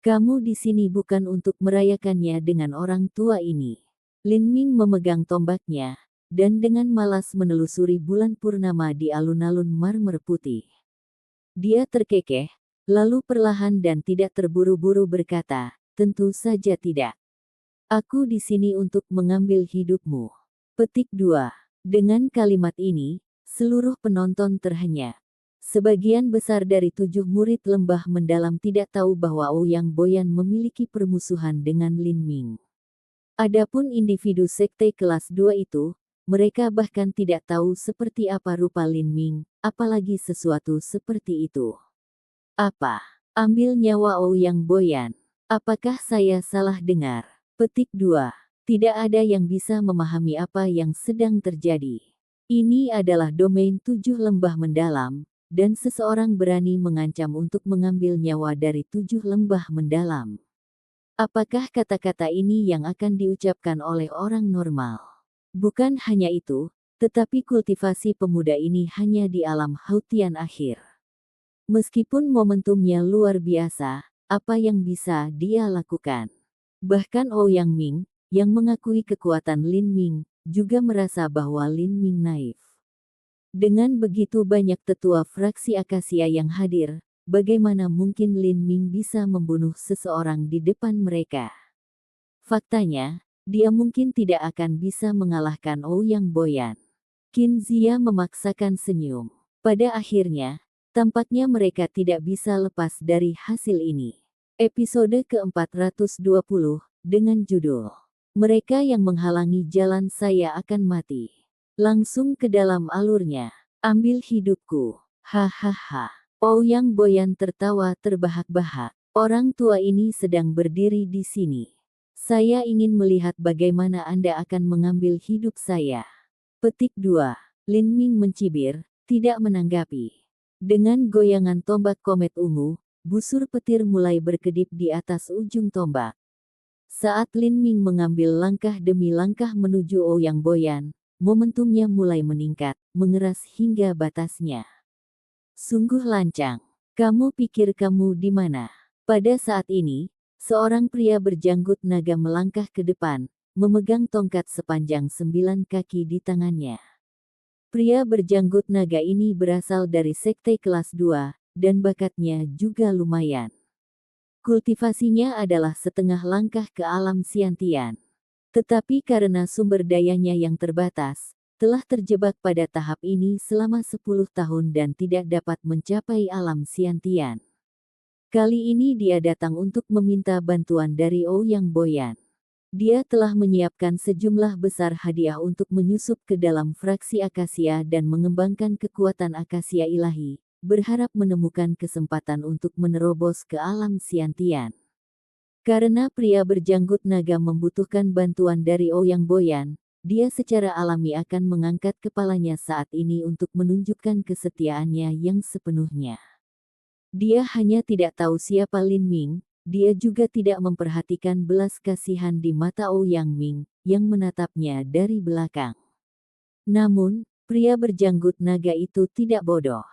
Kamu di sini bukan untuk merayakannya dengan orang tua ini. Lin Ming memegang tombaknya, dan dengan malas menelusuri bulan purnama di alun-alun marmer putih. Dia terkekeh, lalu perlahan dan tidak terburu-buru berkata, tentu saja tidak. Aku di sini untuk mengambil hidupmu. Petik 2. Dengan kalimat ini, seluruh penonton terhenyak. Sebagian besar dari 7 murid lembah mendalam tidak tahu bahwa Ouyang Boyan memiliki permusuhan dengan Lin Ming. Adapun individu sekte kelas 2 itu, mereka bahkan tidak tahu seperti apa rupa Lin Ming, apalagi sesuatu seperti itu. Apa? Ambil nyawa Ouyang Boyan. Apakah saya salah dengar? Petik 2. Tidak ada yang bisa memahami apa yang sedang terjadi. Ini adalah domain 7 lembah mendalam, dan seseorang berani mengancam untuk mengambil nyawa dari 7 lembah mendalam. Apakah kata-kata ini yang akan diucapkan oleh orang normal? Bukan hanya itu, tetapi kultivasi pemuda ini hanya di alam Hautian akhir. Meskipun momentumnya luar biasa, apa yang bisa dia lakukan? Bahkan Ouyang Ming, yang mengakui kekuatan Lin Ming, juga merasa bahwa Lin Ming naif. Dengan begitu banyak tetua fraksi Akasia yang hadir, bagaimana mungkin Lin Ming bisa membunuh seseorang di depan mereka? Faktanya, dia mungkin tidak akan bisa mengalahkan Ouyang Boyan. Qin Zia memaksakan senyum. Pada akhirnya, tampaknya mereka tidak bisa lepas dari hasil ini. Episode ke-420, dengan judul Mereka yang Menghalangi Jalan Saya Akan Mati. Langsung ke dalam alurnya. Ambil hidupku. Hahaha. Ouyang Boyan tertawa terbahak-bahak. Orang tua ini sedang berdiri di sini. Saya ingin melihat bagaimana Anda akan mengambil hidup saya. Petik 2. Lin Ming mencibir, tidak menanggapi. Dengan goyangan tombak komet ungu, busur petir mulai berkedip di atas ujung tombak. Saat Lin Ming mengambil langkah demi langkah menuju Ouyang Boyan, momentumnya mulai meningkat, mengeras hingga batasnya. Sungguh lancang. Kamu pikir kamu di mana? Pada saat ini, seorang pria berjanggut naga melangkah ke depan, memegang tongkat sepanjang 9 kaki di tangannya. Pria berjanggut naga ini berasal dari sekte kelas 2, dan bakatnya juga lumayan. Kultivasinya adalah setengah langkah ke alam Xiantian. Tetapi karena sumber dayanya yang terbatas, telah terjebak pada tahap ini selama 10 tahun dan tidak dapat mencapai alam Xiantian. Kali ini dia datang untuk meminta bantuan dari Ouyang Boyan. Dia telah menyiapkan sejumlah besar hadiah untuk menyusup ke dalam fraksi Akasia dan mengembangkan kekuatan Akasia ilahi, berharap menemukan kesempatan untuk menerobos ke alam Xiantian. Karena pria berjanggut naga membutuhkan bantuan dari Ouyang Boyan, dia secara alami akan mengangkat kepalanya saat ini untuk menunjukkan kesetiaannya yang sepenuhnya. Dia hanya tidak tahu siapa Lin Ming, dia juga tidak memperhatikan belas kasihan di mata Ouyang Ming, yang menatapnya dari belakang. Namun, pria berjanggut naga itu tidak bodoh.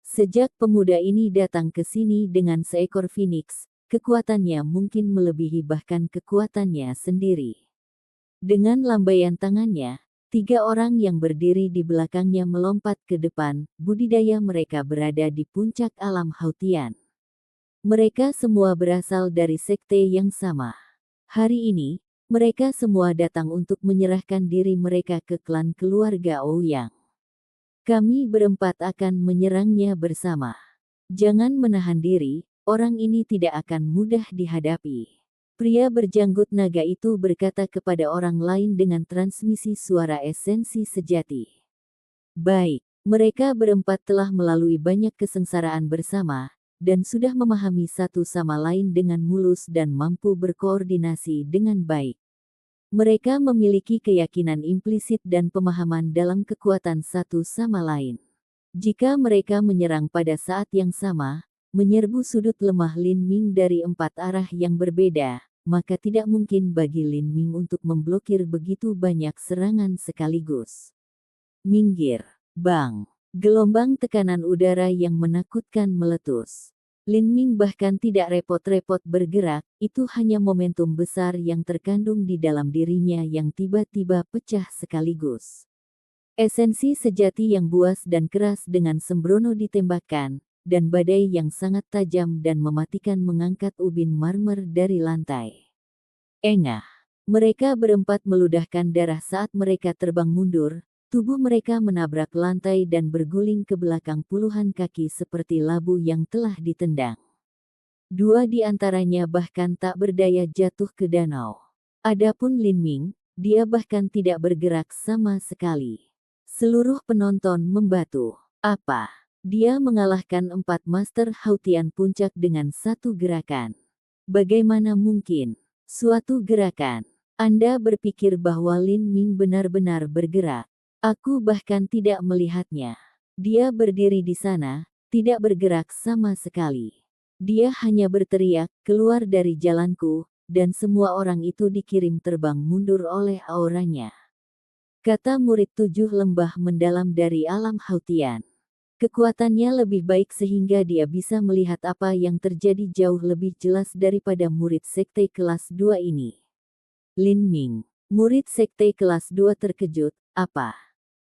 Sejak pemuda ini datang ke sini dengan seekor phoenix, kekuatannya mungkin melebihi bahkan kekuatannya sendiri. Dengan lambaian tangannya, Tiga orang yang berdiri di belakangnya melompat ke depan, budidaya mereka berada di puncak alam Hautian. Mereka semua berasal dari sekte yang sama. Hari ini, mereka semua datang untuk menyerahkan diri mereka ke klan keluarga Ouyang. Kami berempat akan menyerangnya bersama. Jangan menahan diri, orang ini tidak akan mudah dihadapi. Pria berjanggut naga itu berkata kepada orang lain dengan transmisi suara esensi sejati. Baik, mereka berempat telah melalui banyak kesengsaraan bersama, dan sudah memahami satu sama lain dengan mulus dan mampu berkoordinasi dengan baik. Mereka memiliki keyakinan implisit dan pemahaman dalam kekuatan satu sama lain. Jika mereka menyerang pada saat yang sama, menyerbu sudut lemah Lin Ming dari 4 arah yang berbeda, maka tidak mungkin bagi Lin Ming untuk memblokir begitu banyak serangan sekaligus. Minggir, bang! Gelombang tekanan udara yang menakutkan meletus. Lin Ming bahkan tidak repot-repot bergerak, itu hanya momentum besar yang terkandung di dalam dirinya yang tiba-tiba pecah sekaligus. Esensi sejati yang buas dan keras dengan sembrono ditembakkan, dan badai yang sangat tajam dan mematikan mengangkat ubin marmer dari lantai. Engah! Mereka berempat meludahkan darah saat mereka terbang mundur. Tubuh mereka menabrak lantai dan berguling ke belakang puluhan kaki seperti labu yang telah ditendang. Dua di antaranya bahkan tak berdaya jatuh ke danau. Adapun Lin Ming, dia bahkan tidak bergerak sama sekali. Seluruh penonton membatu. Apa? Dia mengalahkan 4 Master Hautian Puncak dengan satu gerakan. Bagaimana mungkin? Suatu gerakan. Anda berpikir bahwa Lin Ming benar-benar bergerak? Aku bahkan tidak melihatnya. Dia berdiri di sana, tidak bergerak sama sekali. Dia hanya berteriak, keluar dari jalanku, dan semua orang itu dikirim terbang mundur oleh auranya. Kata murid 7 lembah mendalam dari alam Hautian. Kekuatannya lebih baik sehingga dia bisa melihat apa yang terjadi jauh lebih jelas daripada murid sekte kelas 2 ini. Lin Ming, murid sekte kelas 2 terkejut, apa?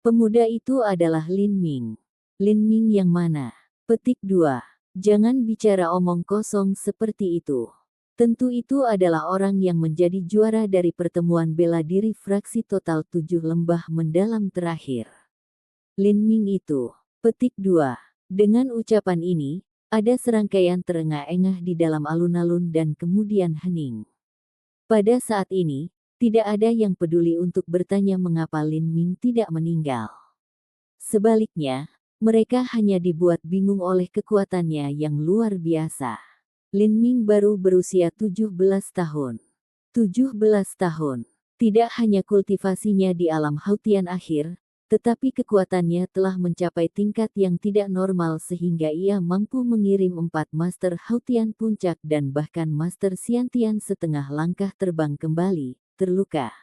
Pemuda itu adalah Lin Ming. Lin Ming yang mana? Petik 2. Jangan bicara omong kosong seperti itu. Tentu itu adalah orang yang menjadi juara dari pertemuan bela diri fraksi total 7 lembah mendalam terakhir. Lin Ming itu. Petik 2. Dengan ucapan ini, ada serangkaian terengah-engah di dalam alun-alun dan kemudian hening. Pada saat ini, tidak ada yang peduli untuk bertanya mengapa Lin Ming tidak meninggal. Sebaliknya, mereka hanya dibuat bingung oleh kekuatannya yang luar biasa. Lin Ming baru berusia 17 tahun. 17 tahun. Tidak hanya kultivasinya di alam Hautian akhir, tetapi kekuatannya telah mencapai tingkat yang tidak normal sehingga ia mampu mengirim 4 Master Hautian Puncak dan bahkan Master Xiantian setengah langkah terbang kembali, terluka.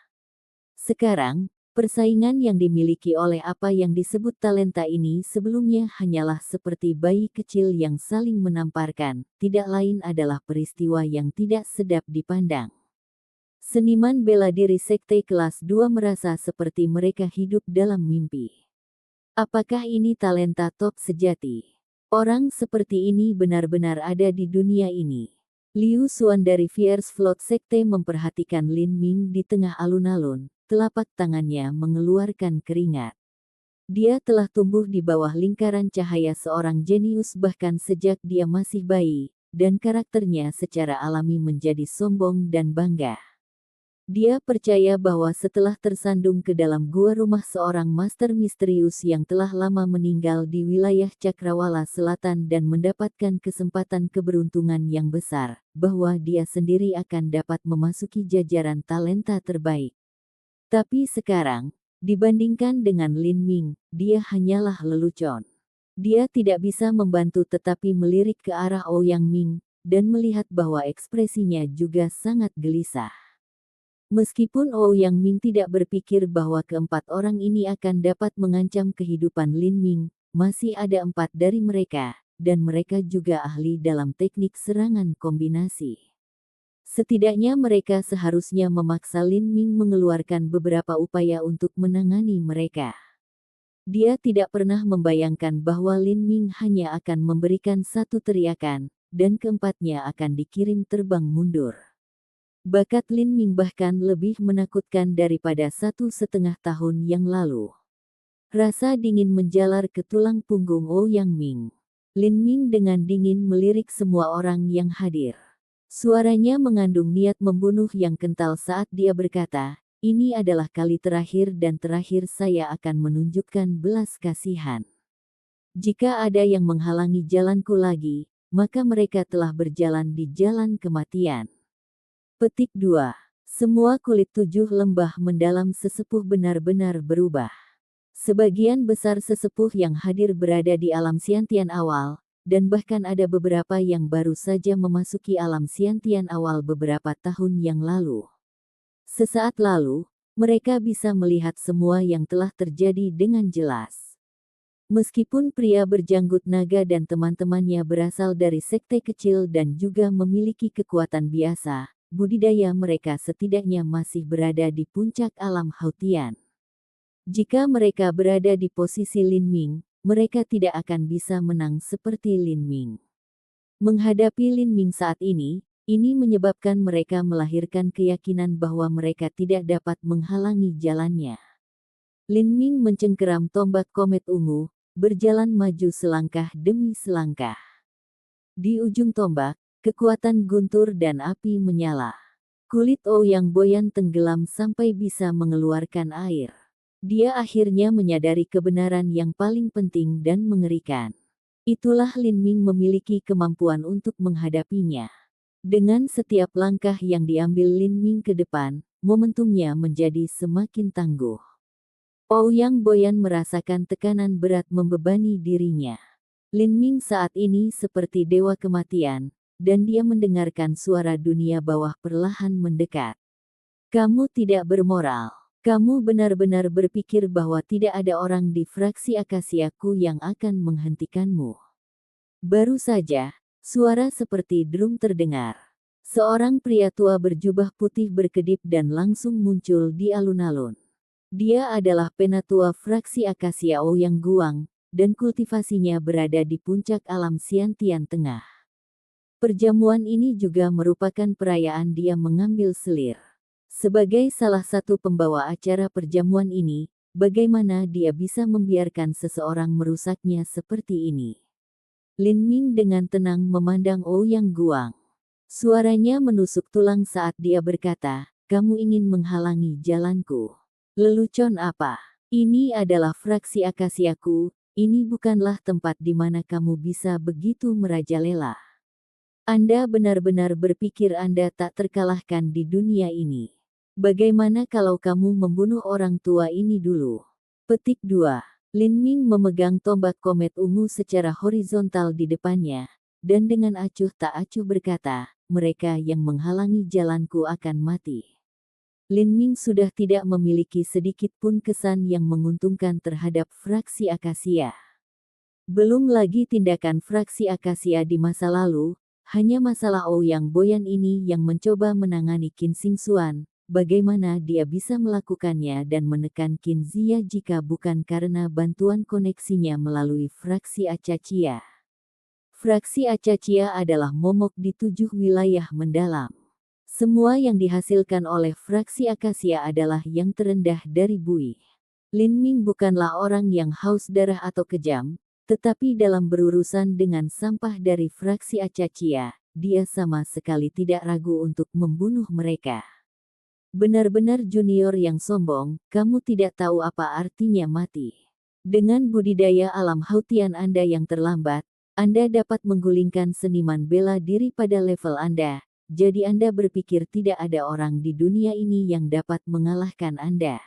Sekarang, persaingan yang dimiliki oleh apa yang disebut talenta ini sebelumnya hanyalah seperti bayi kecil yang saling menamparkan, tidak lain adalah peristiwa yang tidak sedap dipandang. Seniman bela diri sekte kelas 2 merasa seperti mereka hidup dalam mimpi. Apakah ini talenta top sejati? Orang seperti ini benar-benar ada di dunia ini. Liu Xuan dari Fierce Float Sekte memperhatikan Lin Ming di tengah alun-alun, telapak tangannya mengeluarkan keringat. Dia telah tumbuh di bawah lingkaran cahaya seorang jenius bahkan sejak dia masih bayi, dan karakternya secara alami menjadi sombong dan bangga. Dia percaya bahwa setelah tersandung ke dalam gua rumah seorang master misterius yang telah lama meninggal di wilayah Cakrawala Selatan dan mendapatkan kesempatan keberuntungan yang besar, bahwa dia sendiri akan dapat memasuki jajaran talenta terbaik. Tapi sekarang, dibandingkan dengan Lin Ming, dia hanyalah lelucon. Dia tidak bisa membantu tetapi melirik ke arah Ouyang Ming, dan melihat bahwa ekspresinya juga sangat gelisah. Meskipun Ouyang Ming tidak berpikir bahwa keempat orang ini akan dapat mengancam kehidupan Lin Ming, masih ada 4 dari mereka, dan mereka juga ahli dalam teknik serangan kombinasi. Setidaknya mereka seharusnya memaksa Lin Ming mengeluarkan beberapa upaya untuk menangani mereka. Dia tidak pernah membayangkan bahwa Lin Ming hanya akan memberikan satu teriakan, dan keempatnya akan dikirim terbang mundur. Bakat Lin Ming bahkan lebih menakutkan daripada 1,5 tahun yang lalu. Rasa dingin menjalar ke tulang punggung Ouyang Ming. Lin Ming dengan dingin melirik semua orang yang hadir. Suaranya mengandung niat membunuh yang kental saat dia berkata, "Ini adalah kali terakhir dan terakhir saya akan menunjukkan belas kasihan. Jika ada yang menghalangi jalanku lagi, maka mereka telah berjalan di jalan kematian." Petik 2. Semua kulit 7 lembah mendalam sesepuh benar-benar berubah. Sebagian besar sesepuh yang hadir berada di alam Xiantian awal, dan bahkan ada beberapa yang baru saja memasuki alam Xiantian awal beberapa tahun yang lalu. Sesaat lalu, mereka bisa melihat semua yang telah terjadi dengan jelas. Meskipun pria berjanggut naga dan teman-temannya berasal dari sekte kecil dan juga memiliki kekuatan biasa, budidaya mereka setidaknya masih berada di puncak alam Hautian. Jika mereka berada di posisi Lin Ming, mereka tidak akan bisa menang seperti Lin Ming. Menghadapi Lin Ming saat ini menyebabkan mereka melahirkan keyakinan bahwa mereka tidak dapat menghalangi jalannya. Lin Ming mencengkeram tombak komet ungu, berjalan maju selangkah demi selangkah. Di ujung tombak, kekuatan guntur dan api menyala. Kulit Ouyang Boyan tenggelam sampai bisa mengeluarkan air. Dia akhirnya menyadari kebenaran yang paling penting dan mengerikan. Itulah Lin Ming memiliki kemampuan untuk menghadapinya. Dengan setiap langkah yang diambil Lin Ming ke depan, momentumnya menjadi semakin tangguh. Ouyang Boyan merasakan tekanan berat membebani dirinya. Lin Ming saat ini seperti dewa kematian, dan dia mendengarkan suara dunia bawah perlahan mendekat. "Kamu tidak bermoral. Kamu benar-benar berpikir bahwa tidak ada orang di fraksi Akasiaku yang akan menghentikanmu." Baru saja, suara seperti drum terdengar. Seorang pria tua berjubah putih berkedip dan langsung muncul di alun-alun. Dia adalah penatua fraksi Akasia Ouyang Guang, dan kultivasinya berada di puncak alam Xiantian Tengah. Perjamuan ini juga merupakan perayaan dia mengambil selir. Sebagai salah satu pembawa acara perjamuan ini, bagaimana dia bisa membiarkan seseorang merusaknya seperti ini? Lin Ming dengan tenang memandang Ouyang Guang. Suaranya menusuk tulang saat dia berkata, "Kamu ingin menghalangi jalanku. Lelucon apa? Ini adalah fraksi Akasiaku, ini bukanlah tempat di mana kamu bisa begitu merajalela. Anda benar-benar berpikir Anda tak terkalahkan di dunia ini. Bagaimana kalau kamu membunuh orang tua ini dulu?" Petik 2. Lin Ming memegang tombak komet ungu secara horizontal di depannya, dan dengan acuh tak acuh berkata, "Mereka yang menghalangi jalanku akan mati." Lin Ming sudah tidak memiliki sedikit pun kesan yang menguntungkan terhadap fraksi Akasia. Belum lagi tindakan fraksi Akasia di masa lalu, hanya masalah Ouyang Boyan ini yang mencoba menangani Qin Xingxuan. Bagaimana dia bisa melakukannya dan menekan Qin Zia jika bukan karena bantuan koneksinya melalui fraksi Acachia? Fraksi Acachia adalah momok di 7 wilayah mendalam. Semua yang dihasilkan oleh fraksi Akasia adalah yang terendah dari buih. Lin Ming bukanlah orang yang haus darah atau kejam, tetapi dalam berurusan dengan sampah dari fraksi Acachia, dia sama sekali tidak ragu untuk membunuh mereka. Benar-benar junior yang sombong, kamu tidak tahu apa artinya mati. Dengan budidaya alam Hautian Anda yang terlambat, Anda dapat menggulingkan seniman bela diri pada level Anda, jadi Anda berpikir tidak ada orang di dunia ini yang dapat mengalahkan Anda.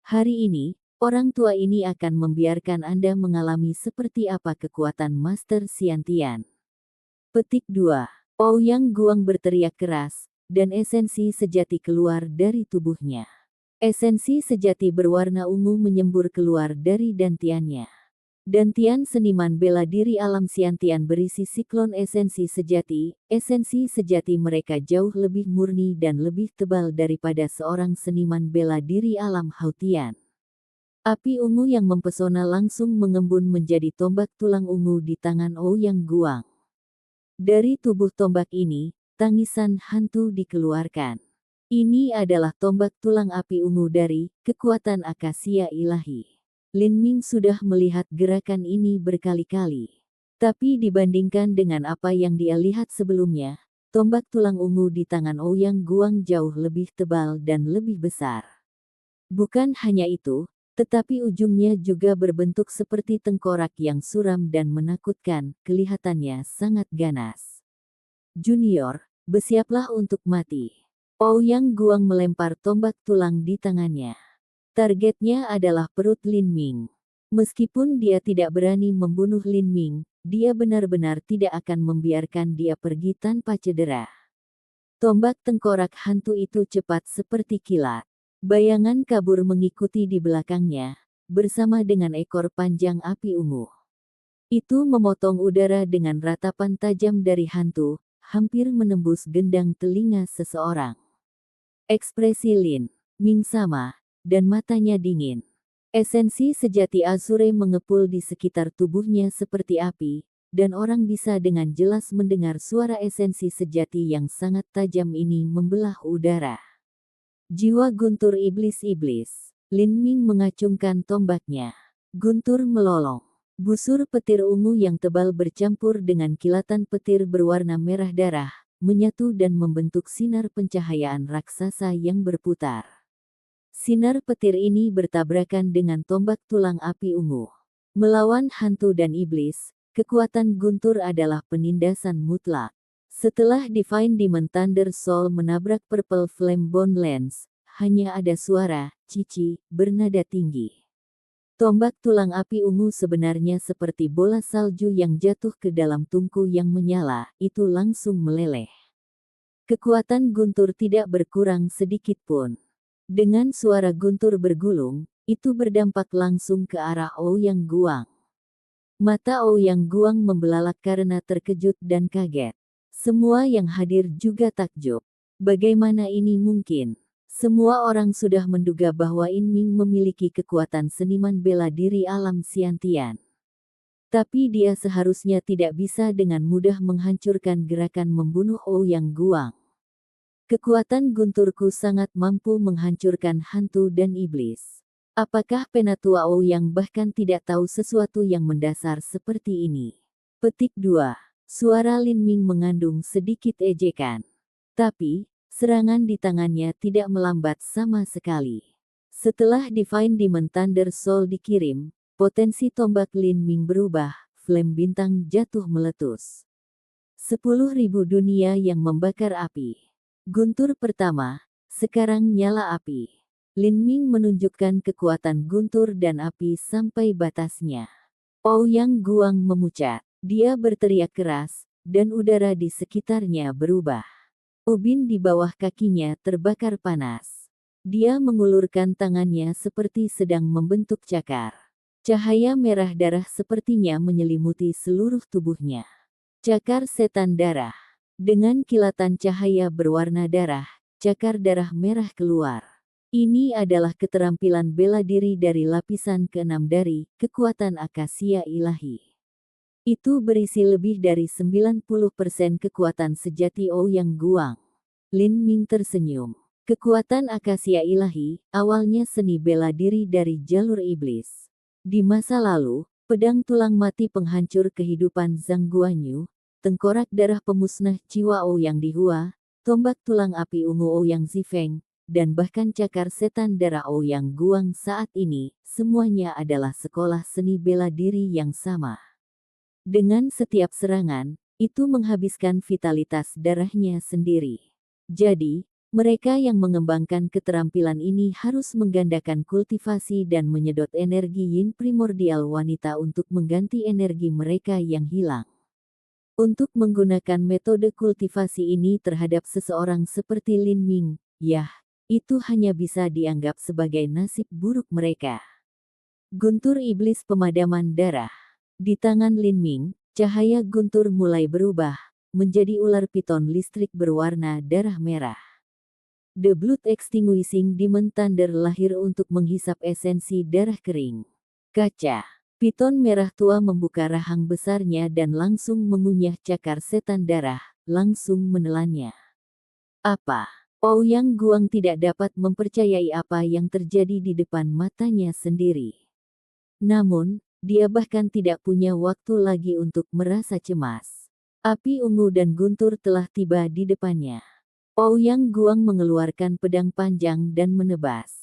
Hari ini, orang tua ini akan membiarkan Anda mengalami seperti apa kekuatan Master Xiantian. Petik 2. Ouyang Guang berteriak keras, dan esensi sejati keluar dari tubuhnya. Esensi sejati berwarna ungu menyembur keluar dari dantiannya. Dantian seniman bela diri alam Siantian berisi siklon esensi sejati mereka jauh lebih murni dan lebih tebal daripada seorang seniman bela diri alam Hautian. Api ungu yang mempesona langsung mengembun menjadi tombak tulang ungu di tangan Ouyang Guang. Dari tubuh tombak ini, tangisan hantu dikeluarkan. Ini adalah tombak tulang api ungu dari kekuatan akasia ilahi. Lin Ming sudah melihat gerakan ini berkali-kali. Tapi dibandingkan dengan apa yang dia lihat sebelumnya, tombak tulang ungu di tangan Ouyang Guang jauh lebih tebal dan lebih besar. Bukan hanya itu, tetapi ujungnya juga berbentuk seperti tengkorak yang suram dan menakutkan, kelihatannya sangat ganas. Junior, bersiaplah untuk mati. Ouyang Guang melempar tombak tulang di tangannya. Targetnya adalah perut Lin Ming. Meskipun dia tidak berani membunuh Lin Ming, dia benar-benar tidak akan membiarkan dia pergi tanpa cedera. Tombak tengkorak hantu itu cepat seperti kilat. Bayangan kabur mengikuti di belakangnya, bersama dengan ekor panjang api ungu. Itu memotong udara dengan ratapan tajam dari hantu, hampir menembus gendang telinga seseorang. Ekspresi Lin Ming sama, dan matanya dingin. Esensi sejati Azure mengepul di sekitar tubuhnya seperti api, dan orang bisa dengan jelas mendengar suara esensi sejati yang sangat tajam ini membelah udara. Jiwa guntur iblis-iblis. Lin Ming mengacungkan tombaknya. Guntur melolong. Busur petir ungu yang tebal bercampur dengan kilatan petir berwarna merah darah, menyatu dan membentuk sinar pencahayaan raksasa yang berputar. Sinar petir ini bertabrakan dengan tombak tulang api ungu. Melawan hantu dan iblis, kekuatan guntur adalah penindasan mutlak. Setelah Divine Demon Thunder Soul menabrak Purple Flame Bone Lens, hanya ada suara, cici, bernada tinggi. Tombak tulang api ungu sebenarnya seperti bola salju yang jatuh ke dalam tungku yang menyala, itu langsung meleleh. Kekuatan guntur tidak berkurang sedikit pun. Dengan suara guntur bergulung, itu berdampak langsung ke arah Ouyang Guang. Mata Ouyang Guang membelalak karena terkejut dan kaget. Semua yang hadir juga takjub. Bagaimana ini mungkin? Semua orang sudah menduga bahwa In Ming memiliki kekuatan seniman bela diri alam Siantian. Tapi dia seharusnya tidak bisa dengan mudah menghancurkan gerakan membunuh Ouyang Guang. Kekuatan gunturku sangat mampu menghancurkan hantu dan iblis. Apakah Penatua Ouyang bahkan tidak tahu sesuatu yang mendasar seperti ini? Petik 2. Suara Lin Ming mengandung sedikit ejekan. Tapi, serangan di tangannya tidak melambat sama sekali. Setelah Divine Demon Thunder Soul dikirim, potensi tombak Lin Ming berubah, flame bintang jatuh meletus. 10.000 dunia yang membakar api. Guntur pertama, sekarang nyala api. Lin Ming menunjukkan kekuatan guntur dan api sampai batasnya. Ouyang Guang memucat. Dia berteriak keras, dan udara di sekitarnya berubah. Ubin di bawah kakinya terbakar panas. Dia mengulurkan tangannya seperti sedang membentuk cakar. Cahaya merah darah sepertinya menyelimuti seluruh tubuhnya. Cakar setan darah. Dengan kilatan cahaya berwarna darah, cakar darah merah keluar. Ini adalah keterampilan bela diri dari lapisan ke-6 dari kekuatan akasia ilahi. Itu berisi lebih dari 90% kekuatan sejati Ouyang Guang. Lin Ming tersenyum. Kekuatan akasia ilahi, awalnya seni bela diri dari jalur iblis. Di masa lalu, pedang tulang mati penghancur kehidupan Zhang Guanyu, tengkorak darah pemusnah jiwa Ouyang Dihua, tombak tulang api ungu Ouyang Zifeng, dan bahkan cakar setan darah Ouyang Guang saat ini, semuanya adalah sekolah seni bela diri yang sama. Dengan setiap serangan, itu menghabiskan vitalitas darahnya sendiri. Jadi, mereka yang mengembangkan keterampilan ini harus menggandakan kultivasi dan menyedot energi yin primordial wanita untuk mengganti energi mereka yang hilang. Untuk menggunakan metode kultivasi ini terhadap seseorang seperti Lin Ming, itu hanya bisa dianggap sebagai nasib buruk mereka. Guntur iblis pemadaman darah. Di tangan Lin Ming, cahaya guntur mulai berubah, menjadi ular piton listrik berwarna darah merah. The Blood Extinguishing Demon Thunder lahir untuk menghisap esensi darah kering. Kaca. Piton merah tua membuka rahang besarnya dan langsung mengunyah cakar setan darah, langsung menelannya. Apa? Ouyang Guang tidak dapat mempercayai apa yang terjadi di depan matanya sendiri. Namun, dia bahkan tidak punya waktu lagi untuk merasa cemas. Api ungu dan guntur telah tiba di depannya. Ouyang Guang mengeluarkan pedang panjang dan menebas.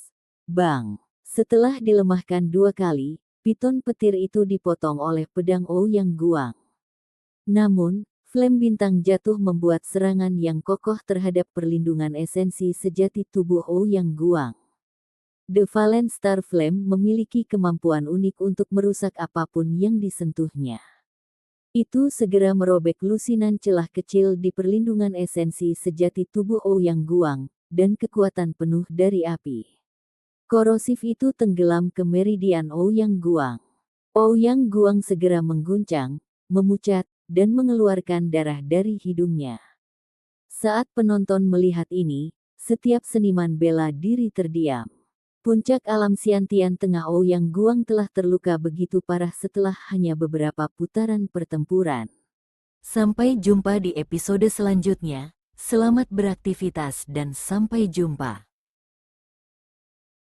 Bang! Setelah dilemahkan 2 kali, piton petir itu dipotong oleh pedang Ouyang Guang. Namun, flame bintang jatuh membuat serangan yang kokoh terhadap perlindungan esensi sejati tubuh Ouyang Guang. The Valen Star Flame memiliki kemampuan unik untuk merusak apapun yang disentuhnya. Itu segera merobek lusinan celah kecil di perlindungan esensi sejati tubuh Ouyang Guang, dan kekuatan penuh dari api korosif itu tenggelam ke meridian Ouyang Guang. Ouyang Guang segera mengguncang, memucat, dan mengeluarkan darah dari hidungnya. Saat penonton melihat ini, setiap seniman bela diri terdiam. Puncak alam Xiantian Tengah Ouyang Guang telah terluka begitu parah setelah hanya beberapa putaran pertempuran. Sampai jumpa di episode selanjutnya. Selamat beraktivitas dan sampai jumpa.